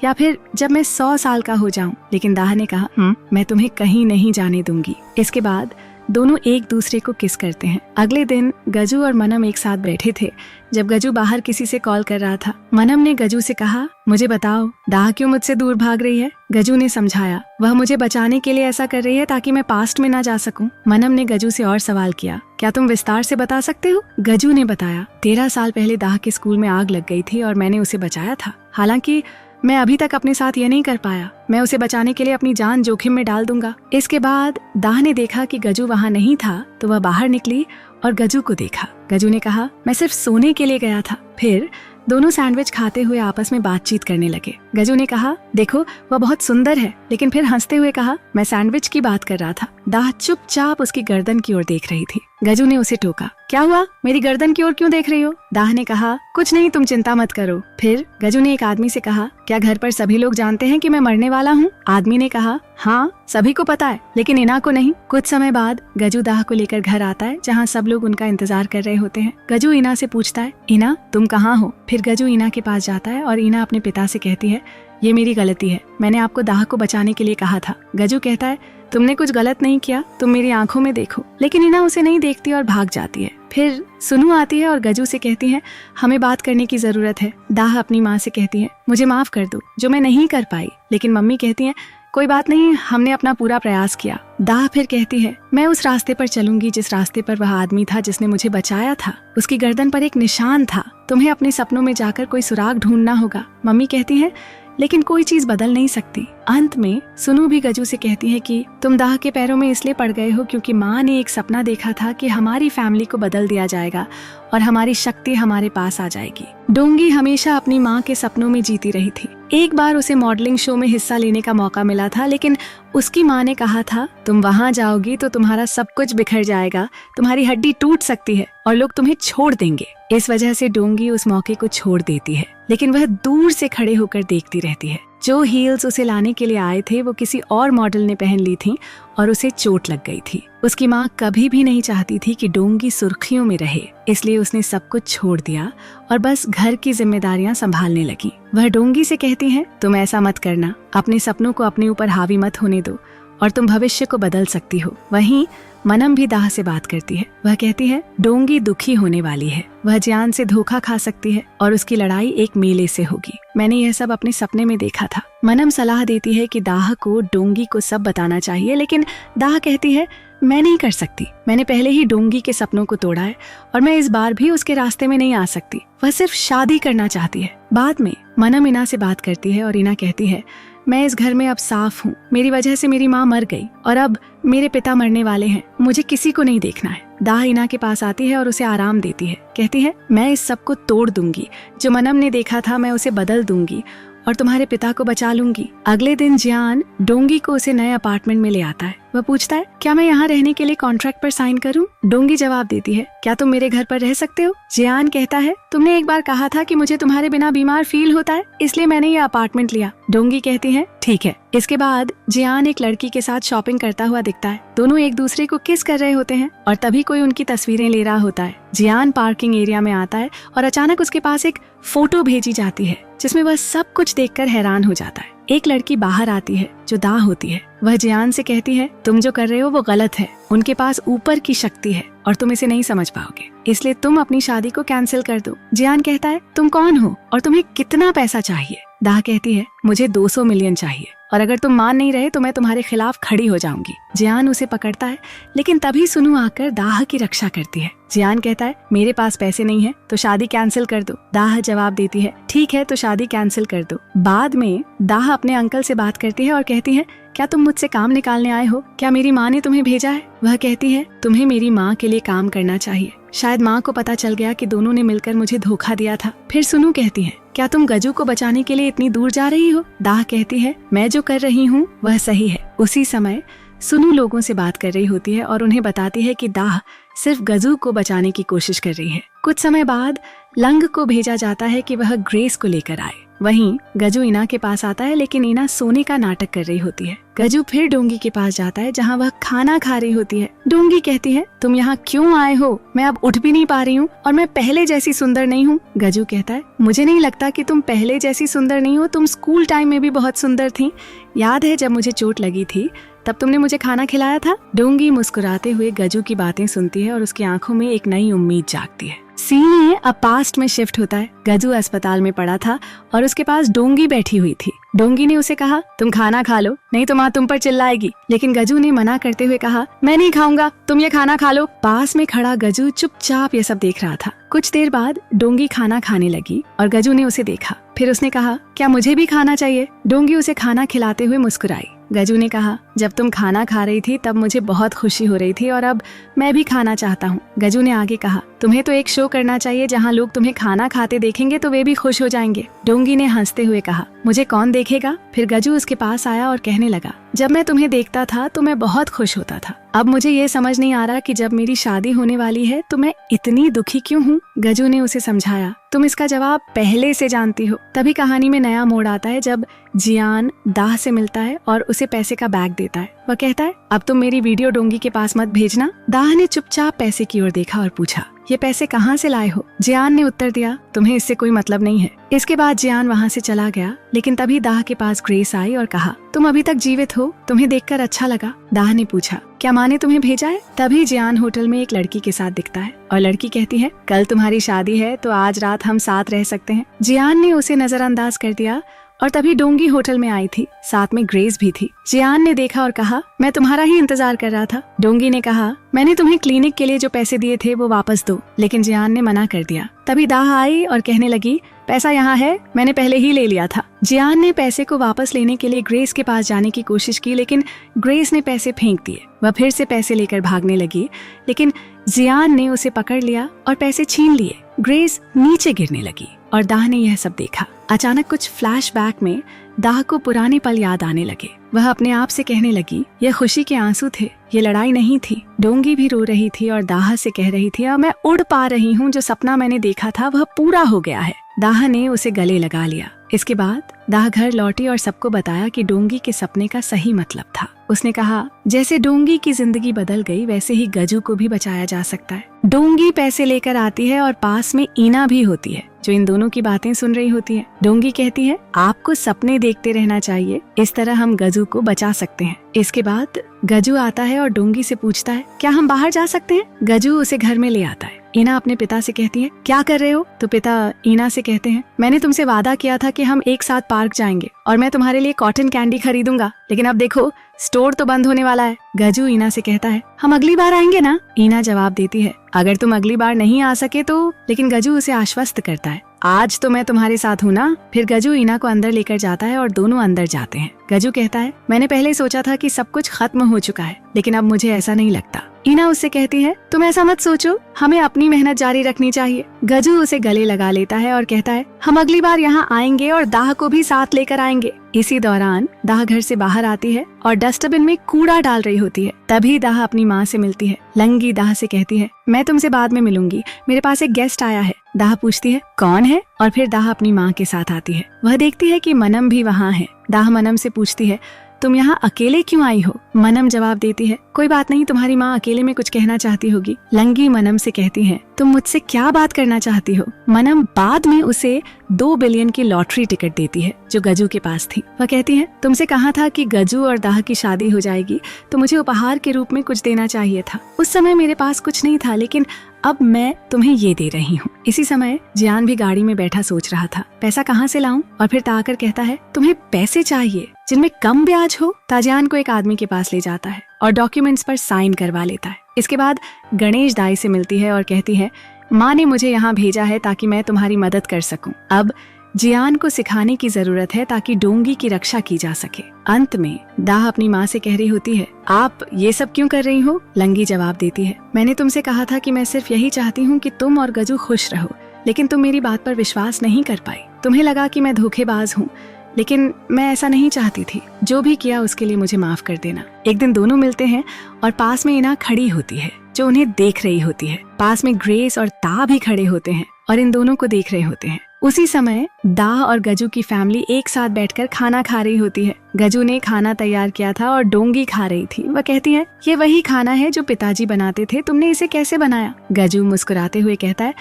या फिर जब मैं 100 साल का हो जाऊं। लेकिन दाह ने कहा, मैं तुम्हें कहीं नहीं जाने दूंगी। इसके बाद दोनों एक दूसरे को किस करते हैं। अगले दिन गजू और मनम एक साथ बैठे थे जब गजू बाहर किसी से कॉल कर रहा था। मनम ने गजू से कहा, मुझे बताओ, दाह क्यों मुझसे दूर भाग रही है? गजू ने समझाया, वह मुझे बचाने के लिए ऐसा कर रही है ताकि मैं पास्ट में ना जा सकूं। मनम ने गजू से और सवाल किया, क्या तुम विस्तार से बता सकते हो? गजू ने बताया, 13 साल पहले दाह के स्कूल में आग लग गई थी और मैंने उसे बचाया था। हालांकि मैं अभी तक अपने साथ ये नहीं कर पाया। मैं उसे बचाने के लिए अपनी जान जोखिम में डाल दूंगा। इसके बाद दाह ने देखा कि गजू वहाँ नहीं था, तो वह बाहर निकली और गजू को देखा। गजू ने कहा, मैं सिर्फ सोने के लिए गया था। फिर दोनों सैंडविच खाते हुए आपस में बातचीत करने लगे। गजू ने कहा, देखो, वह बहुत सुंदर है। लेकिन फिर हंसते हुए कहा, मैं सैंडविच की बात कर रहा था। दाह चुपचाप उसकी गर्दन की ओर देख रही थी। गजू ने उसे टोका, क्या हुआ? मेरी गर्दन की ओर क्यों देख रही हो? दाह ने कहा, कुछ नहीं, तुम चिंता मत करो। फिर गजू ने एक आदमी से कहा, क्या घर पर सभी लोग जानते हैं कि मैं मरने वाला हूँ? आदमी ने कहा, हाँ, सभी को पता है, लेकिन इना को नहीं। कुछ समय बाद गजू दाह को लेकर घर आता है जहाँ सब लोग उनका इंतजार कर रहे होते हैं। गजू इना से पूछता है, इना, तुम कहाँ हो? फिर गजू इना के पास जाता है और इना अपने पिता से कहती है, ये मेरी गलती है, मैंने आपको दाह को बचाने के लिए कहा था। गजू कहता है, तुमने कुछ गलत नहीं किया, तुम मेरी आंखों में देखो। लेकिन इना उसे नहीं देखती और भाग जाती है। फिर सुनु आती है और गजू से कहती है, हमें बात करने की जरूरत है। दाह अपनी माँ से कहती है, मुझे माफ कर दो, जो मैं नहीं कर पाई। लेकिन मम्मी कहती है, कोई बात नहीं, हमने अपना पूरा प्रयास किया। दाह फिर कहती है, मैं उस रास्ते पर चलूंगी जिस रास्ते पर वह आदमी था जिसने मुझे बचाया था। उसकी गर्दन पर एक निशान था। तुम्हें अपने सपनों में जाकर कोई सुराग ढूंढना होगा। मम्मी कहती है, लेकिन कोई चीज बदल नहीं सकती। अंत में सुनु भी गजू से कहती है कि तुम दाह के पैरों में इसलिए पड़ गए हो क्योंकि माँ ने एक सपना देखा था कि हमारी फैमिली को बदल दिया जाएगा और हमारी शक्ति हमारे पास आ जाएगी। डोंगी हमेशा अपनी माँ के सपनों में जीती रही थी। एक बार उसे मॉडलिंग शो में हिस्सा लेने का मौका मिला था, लेकिन उसकी माँ ने कहा था, तुम वहाँ जाओगी तो तुम्हारा सब कुछ बिखर जाएगा, तुम्हारी हड्डी टूट सकती है और लोग तुम्हें छोड़ देंगे। इस वजह से डोंगी उस मौके को छोड़ देती है, लेकिन वह दूर से खड़े होकर देखती रहती है। जो हील्स उसे लाने के लिए आए थे वो किसी और मॉडल ने पहन ली थी और उसे चोट लग गई थी। उसकी माँ कभी भी नहीं चाहती थी कि डोंगी सुर्खियों में रहे, इसलिए उसने सब कुछ छोड़ दिया और बस घर की जिम्मेदारियां संभालने लगी। वह डोंगी से कहती है, तुम ऐसा मत करना, अपने सपनों को अपने ऊपर हावी मत होने दो और तुम भविष्य को बदल सकती हो। वहीं मनम भी दाह से बात करती है। वह कहती है, डोंगी दुखी होने वाली है, वह जान से धोखा खा सकती है और उसकी लड़ाई एक मेले से होगी। मैंने यह सब अपने सपने में देखा था। मनम सलाह देती है कि दाह को डोंगी को सब बताना चाहिए, लेकिन दाह कहती है, मैं नहीं कर सकती। मैंने पहले ही डोंगी के सपनों को तोड़ा है और मैं इस बार भी उसके रास्ते में नहीं आ सकती। वह सिर्फ शादी करना चाहती है। बाद में मनम इना से बात करती है और इना कहती है, मैं इस घर में अब साफ हूँ। मेरी वजह से मेरी माँ मर गई और अब मेरे पिता मरने वाले हैं। मुझे किसी को नहीं देखना है। दाह इना के पास आती है और उसे आराम देती है। कहती है, मैं इस सब को तोड़ दूंगी। जो मनम ने देखा था मैं उसे बदल दूंगी और तुम्हारे पिता को बचा लूंगी। अगले दिन जियान डोंगी को उसे नए अपार्टमेंट में ले आता है। वह पूछता है, क्या मैं यहाँ रहने के लिए कॉन्ट्रैक्ट पर साइन करूँ? डोंगी जवाब देती है, क्या तुम मेरे घर पर रह सकते हो? जियान कहता है, तुमने एक बार कहा था कि मुझे तुम्हारे बिना बीमार फील होता है, इसलिए मैंने ये अपार्टमेंट लिया। डोंगी कहती है, ठीक है। इसके बाद जियान एक लड़की के साथ शॉपिंग करता हुआ दिखता है। दोनों एक दूसरे को किस कर रहे होते हैं और तभी कोई उनकी तस्वीरें ले रहा होता है। जियान पार्किंग एरिया में आता है और अचानक उसके पास एक फोटो भेजी जाती है जिसमें वह सब कुछ देखकर हैरान हो जाता है। एक लड़की बाहर आती है जो दाह होती है। वह जियान से कहती है, तुम जो कर रहे हो वो गलत है। उनके पास ऊपर की शक्ति है और तुम इसे नहीं समझ पाओगे, इसलिए तुम अपनी शादी को कैंसिल कर दो। जियान कहता है, तुम कौन हो और तुम्हें कितना पैसा चाहिए? दाह कहती है, मुझे 200 मिलियन चाहिए और अगर तुम मान नहीं रहे तो मैं तुम्हारे खिलाफ खड़ी हो जाऊंगी। जियान उसे पकड़ता है, लेकिन तभी सुनु आकर दाह की रक्षा करती है। जियान कहता है, मेरे पास पैसे नहीं है तो शादी कैंसिल कर दो। दाह जवाब देती है, ठीक है तो शादी कैंसिल कर दो। बाद में दाह अपने अंकल से बात करती है और कहती है, क्या तुम मुझसे काम निकालने आए हो? क्या मेरी माँ ने तुम्हें भेजा है? वह कहती है, तुम्हें मेरी माँ के लिए काम करना चाहिए। शायद माँ को पता चल गया कि दोनों ने मिलकर मुझे धोखा दिया था। फिर सुनु कहती है, क्या तुम गजू को बचाने के लिए इतनी दूर जा रही हो? दाह कहती है, मैं जो कर रही हूँ वह सही है। उसी समय सुनु लोगों से बात कर रही होती है और उन्हें बताती है कि दाह सिर्फ गजू को बचाने की कोशिश कर रही है। कुछ समय बाद लंग को भेजा जाता है कि वह ग्रेस को लेकर आए। वहीं गजू इना के पास आता है, लेकिन इना सोने का नाटक कर रही होती है। गजू फिर डोंगी के पास जाता है जहां वह खाना खा रही होती है। डोंगी कहती है, तुम यहाँ क्यों आए हो? मैं अब उठ भी नहीं पा रही हूँ और मैं पहले जैसी सुंदर नहीं हूँ। गजू कहता है, मुझे नहीं लगता कि तुम पहले जैसी सुंदर नहीं हो। तुम स्कूल टाइम में भी बहुत सुंदर थी। याद है जब मुझे चोट लगी थी तब तुमने मुझे खाना खिलाया था? डोंगी मुस्कुराते हुए गजू की बातें सुनती है और उसकी आंखों में एक नई उम्मीद जागती है। सीन अब पास्ट में शिफ्ट होता है। गजू अस्पताल में पड़ा था और उसके पास डोंगी बैठी हुई थी। डोंगी ने उसे कहा, तुम खाना खा लो नहीं तो माँ तुम पर चिल्लाएगी। लेकिन गजू ने मना करते हुए कहा, मैं नहीं खाऊंगा, तुम ये खाना खा लो। पास में खड़ा गजू चुपचाप ये सब देख रहा था। कुछ देर बाद डोंगी खाना खाने लगी और गजू ने उसे देखा। फिर उसने कहा, क्या मुझे भी खाना चाहिए? डोंगी उसे खाना खिलाते हुए मुस्कुराई। गजू ने कहा, जब तुम खाना खा रही थी तब मुझे बहुत खुशी हो रही थी और अब मैं भी खाना चाहता हूँ। गजू ने आगे कहा, तुम्हें तो एक शो करना चाहिए जहाँ लोग तुम्हें खाना खाते देखेंगे तो वे भी खुश हो जाएंगे। डोंगी ने हंसते हुए कहा, मुझे कौन देखेगा? फिर गजू उसके पास आया और कहने लगा, जब मैं तुम्हें देखता था तो मैं बहुत खुश होता था। अब मुझे ये समझ नहीं आ रहा कि जब मेरी शादी होने वाली है तो मैं इतनी दुखी क्यों हूँ। गजू ने उसे समझाया, तुम इसका जवाब पहले से जानती हो। तभी कहानी में नया मोड़ आता है जब जियान दाह से मिलता है और उसे पैसे का बैग देता है। वह कहता है, अब तुम मेरी वीडियो डोंगी के पास मत भेजना। दाह ने चुपचाप पैसे की ओर देखा और पूछा, ये पैसे कहाँ से लाए हो? जियान ने उत्तर दिया, तुम्हें इससे कोई मतलब नहीं है। इसके बाद जियान वहाँ से चला गया, लेकिन तभी दाह के पास ग्रेस आई और कहा, तुम अभी तक जीवित हो, तुम्हें देखकर अच्छा लगा। दाह ने पूछा, क्या माँ ने तुम्हें भेजा है? तभी जियान होटल में एक लड़की के साथ दिखता है और लड़की कहती है, कल तुम्हारी शादी है तो आज रात हम साथ रह सकते हैं। जियान ने उसे नजरअंदाज कर दिया और तभी डोंगी होटल में आई थी, साथ में ग्रेस भी थी। जियान ने देखा और कहा, मैं तुम्हारा ही इंतजार कर रहा था। डोंगी ने कहा, मैंने तुम्हें क्लिनिक के लिए जो पैसे दिए थे वो वापस दो। लेकिन जियान ने मना कर दिया। तभी दाह आई और कहने लगी, पैसा यहाँ है, मैंने पहले ही ले लिया था। जियान ने पैसे को वापस लेने के लिए ग्रेस के पास जाने की कोशिश की, लेकिन ग्रेस ने पैसे फेंक दिए। वह फिर से पैसे लेकर भागने लगी, लेकिन जियान ने उसे पकड़ लिया और पैसे छीन लिए। ग्रेस नीचे गिरने लगी और दाह ने यह सब देखा। अचानक कुछ फ्लैशबैक में दाह को पुराने पल याद आने लगे। वह अपने आप से कहने लगी, यह खुशी के आंसू थे, ये लड़ाई नहीं थी। डोंगी भी रो रही थी और दाह से कह रही थी, अब मैं उड़ पा रही हूँ, जो सपना मैंने देखा था वह पूरा हो गया है। दाह ने उसे गले लगा लिया। इसके बाद दाह घर लौटी और सबको बताया कि डोंगी के सपने का सही मतलब था। उसने कहा, जैसे डोंगी की जिंदगी बदल गई वैसे ही गजू को भी बचाया जा सकता है। डोंगी पैसे लेकर आती है और पास में ईना भी होती है जो इन दोनों की बातें सुन रही होती है। डोंगी कहती है, आपको सपने देखते रहना चाहिए, इस तरह हम गजू को बचा सकते हैं। इसके बाद गजू आता है और डोंगी से पूछता है, क्या हम बाहर जा सकते हैं? गजू उसे घर में ले आता है ईना अपने पिता से कहती है, क्या कर रहे हो? तो पिता ईना से कहते हैं, मैंने तुमसे वादा किया था कि हम एक साथ पार्क जाएंगे और मैं तुम्हारे लिए कॉटन कैंडी खरीदूंगा, लेकिन अब देखो स्टोर तो बंद होने वाला है। गजू ईना से कहता है, हम अगली बार आएंगे ना? ईना जवाब देती है, अगर तुम अगली बार नहीं आ सके तो। लेकिन गजू उसे आश्वस्त करता है, आज तो मैं तुम्हारे साथ हूँ ना। फिर गजू ईना को अंदर लेकर जाता है और दोनों अंदर जाते हैं। गजू कहता है, मैंने पहले सोचा था कि सब कुछ खत्म हो चुका है, लेकिन अब मुझे ऐसा नहीं लगता। ईना उससे कहती है, तुम ऐसा मत सोचो, हमें अपनी मेहनत जारी रखनी चाहिए। गजू उसे गले लगा लेता है और कहता है, हम अगली बार यहाँ आएंगे और दाह को भी साथ लेकर आएंगे। इसी दौरान दाह घर से बाहर आती है और डस्टबिन में कूड़ा डाल रही होती है। तभी दाह अपनी माँ से मिलती है। लंगी दाह से कहती है, मैं तुमसे बाद में मिलूंगी, मेरे पास एक गेस्ट आया है। दाह पूछती है, कौन है? और फिर दाह अपनी माँ के साथ आती है। वह देखती है कि मनम भी वहाँ है। दाह मनम से पूछती है, तुम यहाँ अकेले क्यों आई हो? मनम जवाब देती है, कोई बात नहीं, तुम्हारी माँ अकेले में कुछ कहना चाहती होगी। लंगी मनम से कहती है, तुम मुझसे क्या बात करना चाहती हो? मनम बाद में उसे 2 बिलियन की लॉटरी टिकट देती है जो गजू के पास थी। वह कहती है, तुमसे कहा था कि गजू और दाह की शादी हो जाएगी तो मुझे उपहार के रूप में कुछ देना चाहिए था। उस समय मेरे पास कुछ नहीं था, लेकिन अब मैं तुम्हें ये दे रही हूँ। इसी समय जियान भी गाड़ी में बैठा सोच रहा था, पैसा कहाँ से लाऊं? और फिर ताकर कहता है, तुम्हें पैसे चाहिए जिनमें कम ब्याज हो? ताजियान को एक आदमी के पास ले जाता है और डॉक्यूमेंट्स पर साइन करवा लेता है। इसके बाद गणेश दाई से मिलती है और कहती है, माँ ने मुझे यहाँ भेजा है ताकि मैं तुम्हारी मदद कर सकूं। अब जियान को सिखाने की जरूरत है ताकि डोंगी की रक्षा की जा सके। अंत में दाह अपनी माँ से कह रही होती है, आप ये सब क्यों कर रही हो? लंगी जवाब देती है, मैंने तुमसे कहा था कि मैं सिर्फ यही चाहती हूँ कि तुम और गजू खुश रहो, लेकिन तुम मेरी बात पर विश्वास नहीं कर पाई। तुम्हें लगा कि मैं धोखेबाज हूँ, लेकिन मैं ऐसा नहीं चाहती थी। जो भी किया उसके लिए मुझे माफ कर देना। एक दिन दोनों मिलते हैं और पास में ईना खड़ी होती है जो उन्हें देख रही होती है। पास में ग्रेस और ता भी खड़े होते हैं और इन दोनों को देख रहे होते हैं। उसी समय दाह और गजू की फैमिली एक साथ बैठकर खाना खा रही होती है। गजू ने खाना तैयार किया था और डोंगी खा रही थी। वह कहती है, ये वही खाना है जो पिताजी बनाते थे, तुमने इसे कैसे बनाया? गजू मुस्कुराते हुए कहता है,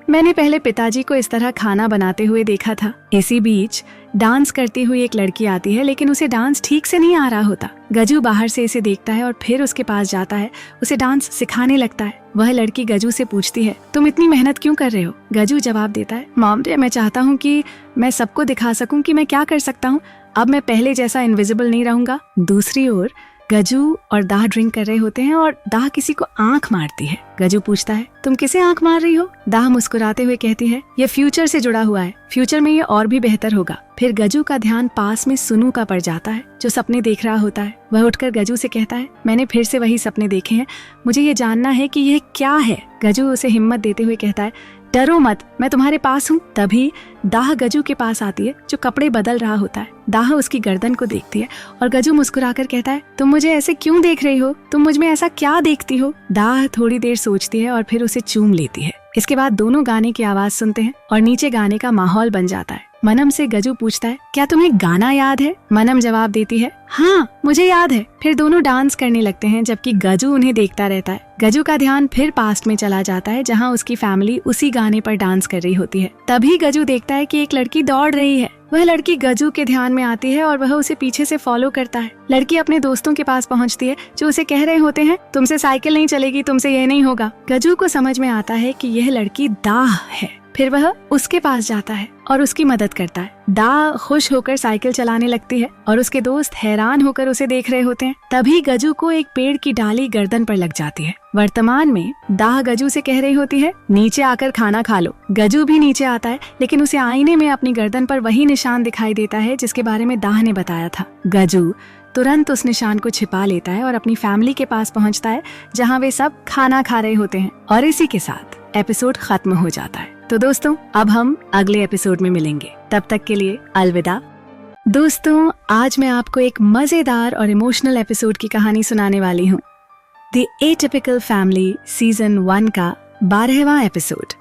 मैंने पहले पिताजी को इस तरह खाना बनाते हुए देखा था। इसी बीच डांस करती हुई एक लड़की आती है, लेकिन उसे डांस ठीक से नहीं आ रहा होता। गजू बाहर से इसे देखता है और फिर उसके पास जाता है, उसे डांस सिखाने लगता है। वह लड़की गजू से पूछती है, तुम इतनी मेहनत क्यों कर रहे हो? गजू जवाब देता है, मॉम डियर, मैं चाहता हूँ कि मैं सबको दिखा सकूं कि मैं क्या कर सकता हूँ। अब मैं पहले जैसा इनविजिबल नहीं रहूंगा। दूसरी ओर गजू और दाह ड्रिंक कर रहे होते हैं और दाह किसी को आंख मारती है। गजू पूछता है, तुम किसे आंख मार रही हो? दाह मुस्कुराते हुए कहती है, ये फ्यूचर से जुड़ा हुआ है, फ्यूचर में ये और भी बेहतर होगा। फिर गजू का ध्यान पास में सुनू का पड़ जाता है जो सपने देख रहा होता है। वह उठकर गजू से कहता है, मैंने फिर से वही सपने देखे हैं, मुझे ये जानना है कि यह क्या है। गजू उसे हिम्मत देते हुए कहता है, डरो मत, मैं तुम्हारे पास हूँ। तभी दाह गजू के पास आती है जो कपड़े बदल रहा होता है। दाह उसकी गर्दन को देखती है और गजू मुस्कुराकर कहता है, तुम मुझे ऐसे क्यों देख रही हो? तुम मुझ में ऐसा क्या देखती हो? दाह थोड़ी देर सोचती है और फिर उसे चूम लेती है। इसके बाद दोनों गाने की आवाज सुनते हैं और नीचे गाने का माहौल बन जाता है। मनम से गजू पूछता है, क्या तुम्हें गाना याद है? मनम जवाब देती है, हाँ मुझे याद है। फिर दोनों डांस करने लगते हैं जबकि गजू उन्हें देखता रहता है। गजू का ध्यान फिर पास्ट में चला जाता है जहाँ उसकी फैमिली उसी गाने पर डांस कर रही होती है। तभी गजू देखता है कि एक लड़की दौड़ रही है। वह लड़की गजू के ध्यान में आती है और वह उसे पीछे से फॉलो करता है। लड़की अपने दोस्तों के पास पहुंचती है जो उसे कह रहे होते हैं, तुमसे साइकिल नहीं चलेगी, तुमसे यह नहीं होगा। गजू को समझ में आता है कि यह लड़की दाह है। फिर वह उसके पास जाता है और उसकी मदद करता है। दाह खुश होकर साइकिल चलाने लगती है और उसके दोस्त हैरान होकर उसे देख रहे होते हैं। तभी गजू को एक पेड़ की डाली गर्दन पर लग जाती है। वर्तमान में दाह गजू से कह रही होती है, नीचे आकर खाना खा लो। गजू भी नीचे आता है, लेकिन उसे आईने में अपनी गर्दन पर वही निशान दिखाई देता है जिसके बारे में दाह ने बताया था। गजू तुरंत उस निशान को छिपा लेता है और अपनी फैमिली के पास पहुंचता है जहां वे सब खाना खा रहे होते हैं। और इसी के साथ एपिसोड खत्म हो जाता है। तो दोस्तों, अब हम अगले एपिसोड में मिलेंगे। तब तक के लिए अलविदा। दोस्तों, आज मैं आपको एक मजेदार और इमोशनल एपिसोड की कहानी सुनाने वाली हूँ। द एटिपिकल फैमिली सीजन 1 का 12वां एपिसोड।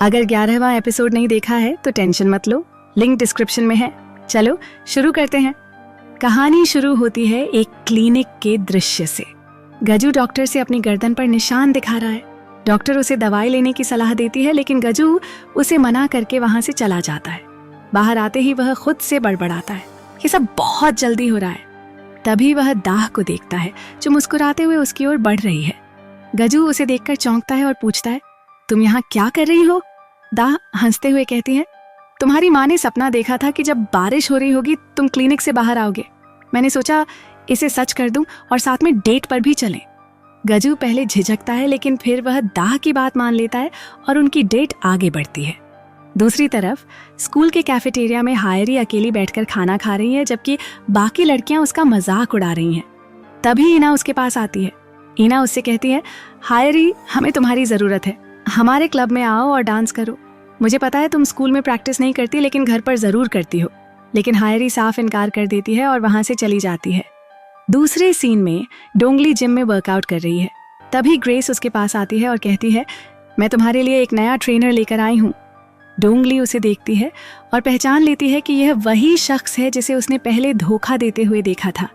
अगर 11वां एपिसोड नहीं देखा है तो टेंशन मत लो, लिंक डिस्क्रिप्शन में है। चलो शुरू करते हैं। कहानी शुरू होती है एक क्लिनिक के दृश्य से। गजू डॉक्टर से अपनी गर्दन पर निशान दिखा रहा है। डॉक्टर उसे दवाई लेने की सलाह देती है, लेकिन गजू उसे मना करके वहां से चला जाता है। बाहर आते ही वह खुद से बड़बड़ाता है, ये सब बहुत जल्दी हो रहा है। तभी वह दाह को देखता है जो मुस्कुराते हुए उसकी ओर बढ़ रही है। गजू उसे देखकर चौंकता है और पूछता है, तुम यहाँ क्या कर रही हो? दाह हंसते हुए कहती है, तुम्हारी माँ ने सपना देखा था कि जब बारिश हो रही होगी तुम क्लिनिक से बाहर आओगे। मैंने सोचा इसे सच कर दूं और साथ में डेट पर भी चलें। गजू पहले झिझकता है लेकिन फिर वह दाह की बात मान लेता है और उनकी डेट आगे बढ़ती है। दूसरी तरफ स्कूल के कैफेटेरिया में हायरी अकेली बैठकर खाना खा रही है जबकि बाकी लड़कियां उसका मजाक उड़ा रही हैं। तभी ईना उसके पास आती है। ईना उससे कहती है, हायरी, हमें तुम्हारी ज़रूरत है, हमारे क्लब में आओ और डांस करो। मुझे पता है तुम स्कूल में प्रैक्टिस नहीं करती लेकिन घर पर ज़रूर करती हो। लेकिन हायरी साफ इनकार कर देती है और वहाँ से चली जाती है। दूसरे सीन में डोंगली जिम में वर्कआउट कर रही है। तभी ग्रेस उसके पास आती है और कहती है, मैं तुम्हारे लिए एक नया ट्रेनर लेकर आई हूँ। डोंगली उसे देखती है और पहचान लेती है कि यह वही शख्स है जिसे उसने पहले धोखा देते हुए देखा था।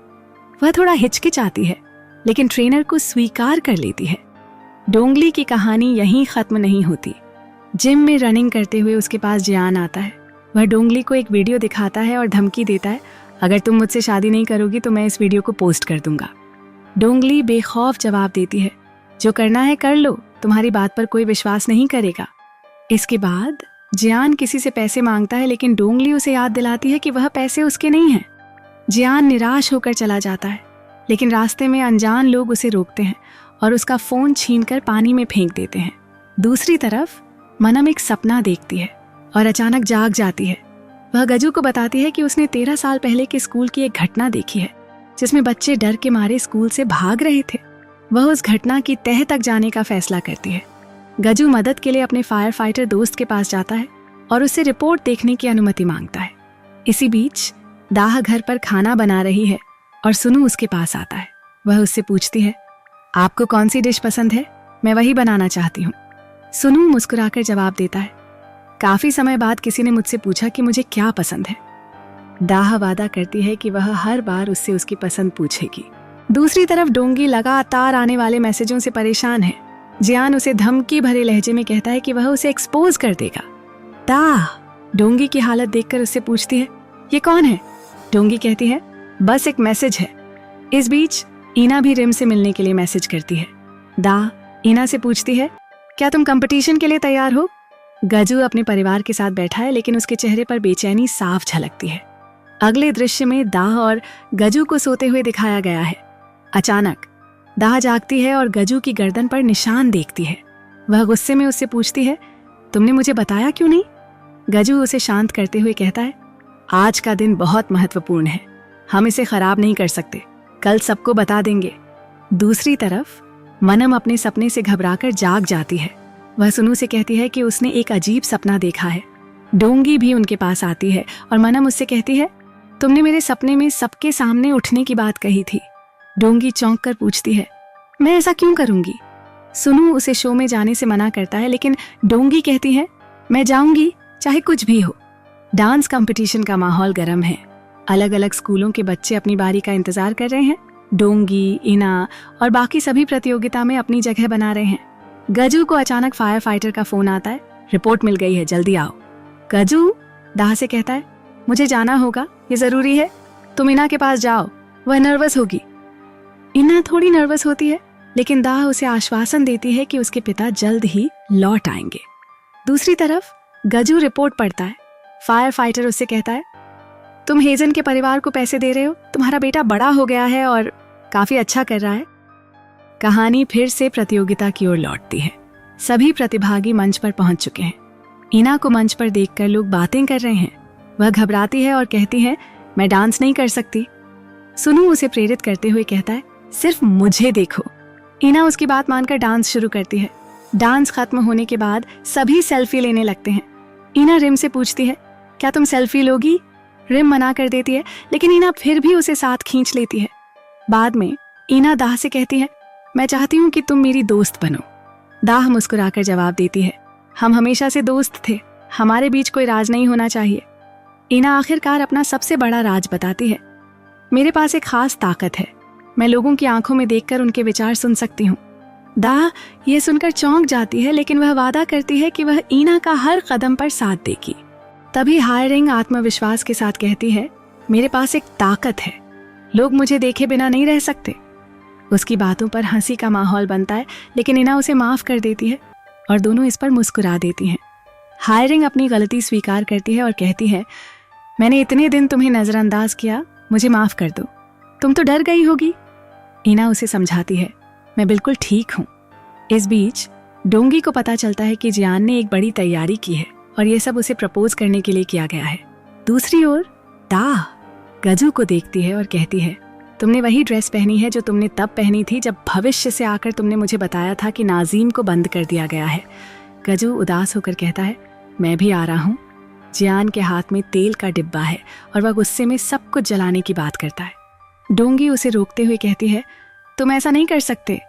वह थोड़ा हिचकिचाती है लेकिन ट्रेनर को स्वीकार कर लेती है। डोंगली की कहानी यहीं खत्म नहीं होती। जिम में रनिंग करते हुए उसके पास जियान आता है। वह डोंगली को एक वीडियो दिखाता है और धमकी देता है, अगर तुम मुझसे शादी नहीं करोगी तो मैं इस वीडियो को पोस्ट कर दूंगा। डोंगली बेखौफ जवाब देती है, जो करना है कर लो, तुम्हारी बात पर कोई विश्वास नहीं करेगा। इसके बाद जियान किसी से पैसे मांगता है लेकिन डोंगली उसे याद दिलाती है कि वह पैसे उसके नहीं हैं। जियान निराश होकर चला जाता है लेकिन रास्ते में अनजान लोग उसे रोकते हैं और उसका फोन छीनकर पानी में फेंक देते हैं। दूसरी तरफ मनम एक सपना देखती है और अचानक जाग जाती है। वह गजू को बताती है कि उसने 13 साल पहले के स्कूल की एक घटना देखी है जिसमें बच्चे डर के मारे स्कूल से भाग रहे थे। वह उस घटना की तह तक जाने का फैसला करती है। गजू मदद के लिए अपने फायर फाइटर दोस्त के पास जाता है और उससे रिपोर्ट देखने की अनुमति मांगता है। इसी बीच दाह घर पर खाना बना रही है और सुनू उसके पास आता है। वह उससे पूछती है, आपको कौन सी डिश पसंद है? मैं वही बनाना चाहती हूँ। सुनू मुस्कुराकर जवाब देता है, काफी समय बाद किसी ने मुझसे पूछा कि मुझे क्या पसंद है। दाह वादा करती है कि वह हर बार उससे उसकी पसंद पूछेगी। दूसरी तरफ डोंगी लगातार आने वाले मैसेजों से परेशान है। जियान उसे धमकी भरे लहजे में कहता है कि वह उसे एक्सपोज कर देगा। दाह डोंगी की हालत देखकर उससे पूछती है, ये कौन है? डोंगी कहती है, बस एक मैसेज है। इस बीच ईना भी रिम से मिलने के लिए मैसेज करती है। दाह ईना से पूछती है, क्या तुम कंपटीशन के लिए तैयार हो? गजू अपने परिवार के साथ बैठा है लेकिन उसके चेहरे पर बेचैनी साफ झलकती है। अगले दृश्य में दाह और गजू को सोते हुए दिखाया गया है। अचानक दाह जागती है और गजू की गर्दन पर निशान देखती है। वह गुस्से में उससे पूछती है, तुमने मुझे बताया क्यों नहीं? गजू उसे शांत करते हुए कहता है, आज का दिन बहुत महत्वपूर्ण है, हम इसे खराब नहीं कर सकते, कल सबको बता देंगे। दूसरी तरफ मनम अपने सपने से घबराकर जाग जाती है। वह सुनू से कहती है कि उसने एक अजीब सपना देखा है। डोंगी भी उनके पास आती है और मनम उससे कहती है, तुमने मेरे सपने में सबके सामने उठने की बात कही थी। डोंगी चौंक कर पूछती है, मैं ऐसा क्यों करूंगी? सुनू उसे शो में जाने से मना करता है लेकिन डोंगी कहती है, मैं जाऊंगी चाहे कुछ भी हो। डांस कंपटीशन का माहौल गर्म है। अलग अलग स्कूलों के बच्चे अपनी बारी का इंतजार कर रहे हैं। डोंगी, ईना और बाकी सभी प्रतियोगिता में अपनी जगह बना रहे हैं। गजू को अचानक फायर फाइटर का फोन आता है, रिपोर्ट मिल गई है, जल्दी आओ। गजू दाह से कहता है, मुझे जाना होगा, ये जरूरी है, तुम ईना के पास जाओ, वह नर्वस होगी। ईना थोड़ी नर्वस होती है लेकिन दाह उसे आश्वासन देती है कि उसके पिता जल्द ही लौट आएंगे। दूसरी तरफ गजू रिपोर्ट पढ़ता है। फायर फाइटर उससे कहता है, तुम हेजन के परिवार को पैसे दे रहे हो, तुम्हारा बेटा बड़ा हो गया है और काफी अच्छा कर रहा है। कहानी फिर से प्रतियोगिता की ओर लौटती है। सभी प्रतिभागी मंच पर पहुंच चुके हैं। ईना को मंच पर देखकर लोग बातें कर रहे हैं। वह घबराती है और कहती है, मैं डांस नहीं कर सकती। सुनू उसे प्रेरित करते हुए कहता है, सिर्फ मुझे देखो। ईना उसकी बात मानकर डांस शुरू करती है। डांस खत्म होने के बाद सभी सेल्फी लेने लगते हैं। ईना रिम से पूछती है, क्या तुम सेल्फी लोगी? रिम मना कर देती है लेकिन ईना फिर भी उसे साथ खींच लेती है। बाद में ईना दाह से कहती है, मैं चाहती हूँ कि तुम मेरी दोस्त बनो। दाह मुस्कुराकर जवाब देती है, हम हमेशा से दोस्त थे, हमारे बीच कोई राज नहीं होना चाहिए। ईना आखिरकार अपना सबसे बड़ा राज बताती है, मेरे पास एक खास ताकत है, मैं लोगों की आंखों में देखकर उनके विचार सुन सकती हूँ। दाह ये सुनकर चौंक जाती है लेकिन वह वादा करती है कि वह ईना का हर कदम पर साथ देगी। तभी हायरिंग आत्मविश्वास के साथ कहती है, मेरे पास एक ताकत है, लोग मुझे देखे बिना नहीं रह सकते। उसकी बातों पर हंसी का माहौल बनता है लेकिन ईना उसे माफ कर देती है और दोनों इस पर मुस्कुरा देती हैं। हायरिंग अपनी गलती स्वीकार करती है और कहती है, मैंने इतने दिन तुम्हें नजरअंदाज किया, मुझे माफ कर दो, तुम तो डर गई होगी। ईना उसे समझाती है, मैं बिल्कुल ठीक हूँ। इस बीच डोंगी को पता चलता है कि जियान ने एक बड़ी तैयारी की है और ये सब उसे प्रपोज करने के लिए किया गया है। दूसरी ओर दाह गजू को देखती है और कहती है, तुमने वही ड्रेस पहनी है जो तुमने तब पहनी थी जब भविष्य से आकर तुमने मुझे बताया था कि नाजीम को बंद कर दिया गया है। गजू उदास होकर कहता है, मैं भी आ रहा हूँ। जियान के हाथ में तेल का डिब्बा है और वह गुस्से में सब कुछ जलाने की बात करता है। डोंगी उसे रोकते हुए कहती है, तुम ऐसा नहीं कर सकते,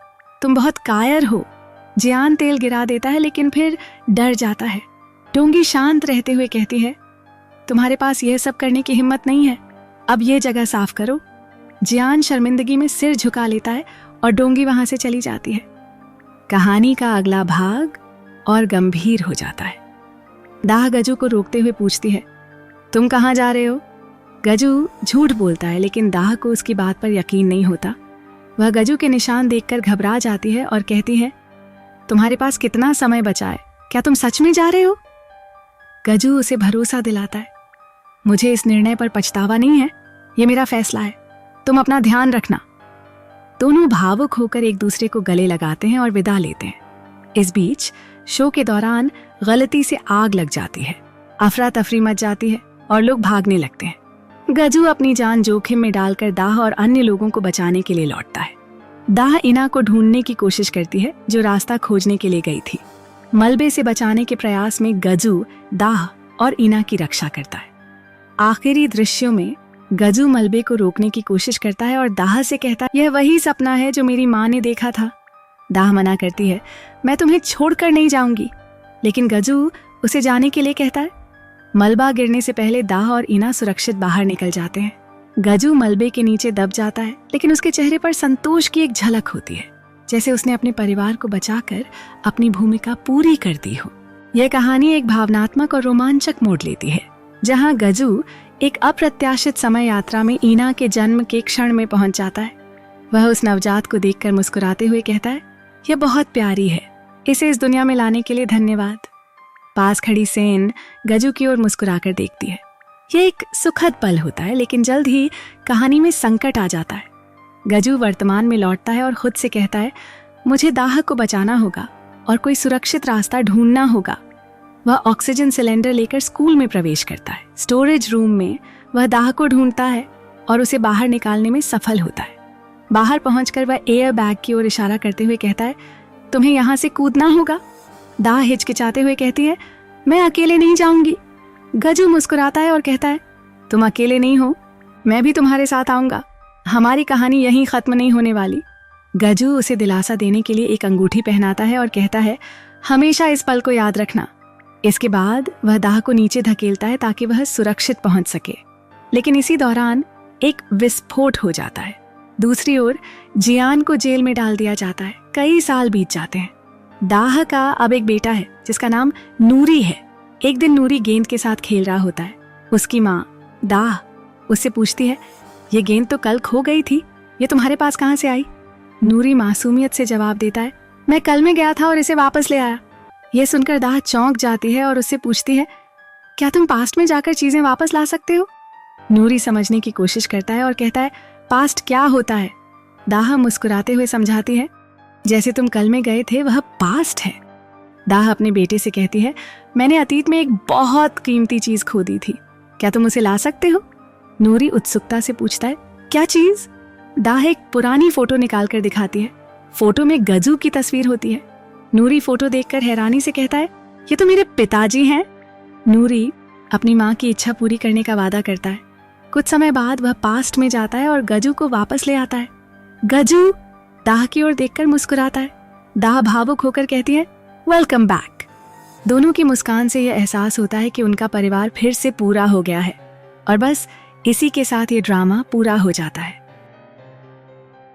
तुम बहुत कायर हो। जियान तेल गिरा देता है लेकिन फिर डर जाता है। डोंगी शांत रहते हुए कहती है, तुम्हारे पास यह सब करने की हिम्मत नहीं है, अब यह जगह साफ करो। जियान शर्मिंदगी में सिर झुका लेता है और डोंगी वहां से चली जाती है। कहानी का अगला भाग और गंभीर हो जाता है। दाह गजू को रोकते हुए पूछती है, तुम कहाँ जा रहे हो? गजू झूठ बोलता है लेकिन दाह को उसकी बात पर यकीन नहीं होता। वह गजू के निशान देखकर घबरा जाती है और कहती है, तुम्हारे पास कितना समय बचा है, क्या तुम सच में जा रहे हो? गजू उसे भरोसा दिलाता है, मुझे इस निर्णय पर पछतावा नहीं है, ये मेरा फैसला है, तुम अपना ध्यान रखना। दोनों भावुक होकर एक दूसरे को गले लगाते हैं और विदा लेते हैं। इस बीच शो के दौरान गलती से आग लग जाती है, अफरा तफरी मच जाती है और लोग भागने लगते हैं। गजू अपनी जान जोखिम में डालकर दाह और अन्य लोगों को बचाने के लिए लौटता है। दाह ईना को ढूंढने की कोशिश करती है जो रास्ता खोजने के लिए गई थी। मलबे से बचाने के प्रयास में गजू दाह और ईना की रक्षा करता है। आखिरी दृश्यों में गजू मलबे को रोकने की कोशिश करता है और दाह से कहता है, यह वही सपना है जो मेरी माँ ने देखा था। दाह मना करती है, मैं तुम्हें छोड़कर नहीं जाऊंगी, लेकिन गजू उसे जाने के लिए कहता है। मलबा गिरने से पहले दाह और ईना सुरक्षित बाहर निकल जाते हैं। गजू मलबे के नीचे दब जाता है लेकिन उसके चेहरे पर संतोष की एक झलक होती है, जैसे उसने अपने परिवार को बचाकर अपनी भूमिका पूरी कर दी हो। यह कहानी एक भावनात्मक और रोमांचक मोड़ लेती है, जहां गजू एक अप्रत्याशित समय यात्रा में ईना के जन्म के क्षण में पहुंच जाता है। वह उस नवजात को देखकर मुस्कुराते हुए कहता है, यह बहुत प्यारी है, इसे इस दुनिया में लाने के लिए धन्यवाद। पास खड़ी सेन गजू की ओर मुस्कुराकर देखती है। यह एक सुखद पल होता है लेकिन जल्द ही कहानी में संकट आ जाता है। गजू वर्तमान में लौटता है और खुद से कहता है, मुझे दाह को बचाना होगा और कोई सुरक्षित रास्ता ढूंढना होगा। वह ऑक्सीजन सिलेंडर लेकर स्कूल में प्रवेश करता है। स्टोरेज रूम में वह दाह को ढूंढता है और उसे बाहर निकालने में सफल होता है। बाहर पहुंचकर वह एयर बैग की ओर इशारा करते हुए कहता है, तुम्हें यहाँ से कूदना होगा। दाह हिचकिचाते हुए कहती है, मैं अकेले नहीं जाऊंगी। गजू मुस्कुराता है और कहता है, तुम अकेले नहीं हो, मैं भी तुम्हारे साथ आऊंगा, हमारी कहानी यहीं खत्म नहीं होने वाली। गजू उसे दिलासा देने के लिए एक अंगूठी पहनाता है और कहता है, हमेशा इस पल को याद रखना। इसके बाद वह दाह को नीचे धकेलता है ताकि वह सुरक्षित पहुंच सके, लेकिन इसी दौरान एक विस्फोट हो जाता है। दूसरी ओर जियान को जेल में डाल दिया जाता है। कई साल बीत जाते हैं। दाह का अब एक बेटा है जिसका नाम नूरी है। एक दिन नूरी गेंद के साथ खेल रहा होता है। उसकी माँ दाह उससे पूछती है, ये गेंद तो कल खो गई थी, ये तुम्हारे पास कहाँ से आई? नूरी मासूमियत से जवाब देता है, मैं कल में गया था और इसे वापस ले आया। यह सुनकर दाह चौंक जाती है और उससे पूछती है, क्या तुम पास्ट में जाकर चीजें वापस ला सकते हो? नूरी समझने की कोशिश करता है और कहता है, पास्ट क्या होता है? दाह मुस्कुराते हुए समझाती है, जैसे तुम कल में गए थे वह पास्ट है। दाह अपने बेटे से कहती है, मैंने अतीत में एक बहुत कीमती चीज खो दी थी, क्या तुम उसे ला सकते हो? नूरी उत्सुकता से पूछता है, क्या चीज? दाह एक पुरानी फोटो निकाल कर दिखाती है। फोटो में गजू की तस्वीर होती है। नूरी फोटो देखकर हैरानी से कहता है, ये तो मेरे पिताजी हैं। नूरी अपनी माँ की इच्छा पूरी करने का वादा करता है। कुछ समय बाद वह पास्ट में जाता है और गजू को वापस ले आता है। गजू दाह की ओर देखकर मुस्कुराता है। दाह भावुक होकर कहती है, वेलकम बैक। दोनों की मुस्कान से यह एहसास होता है कि उनका परिवार फिर से पूरा हो गया है। और बस इसी के साथ ये ड्रामा पूरा हो जाता है।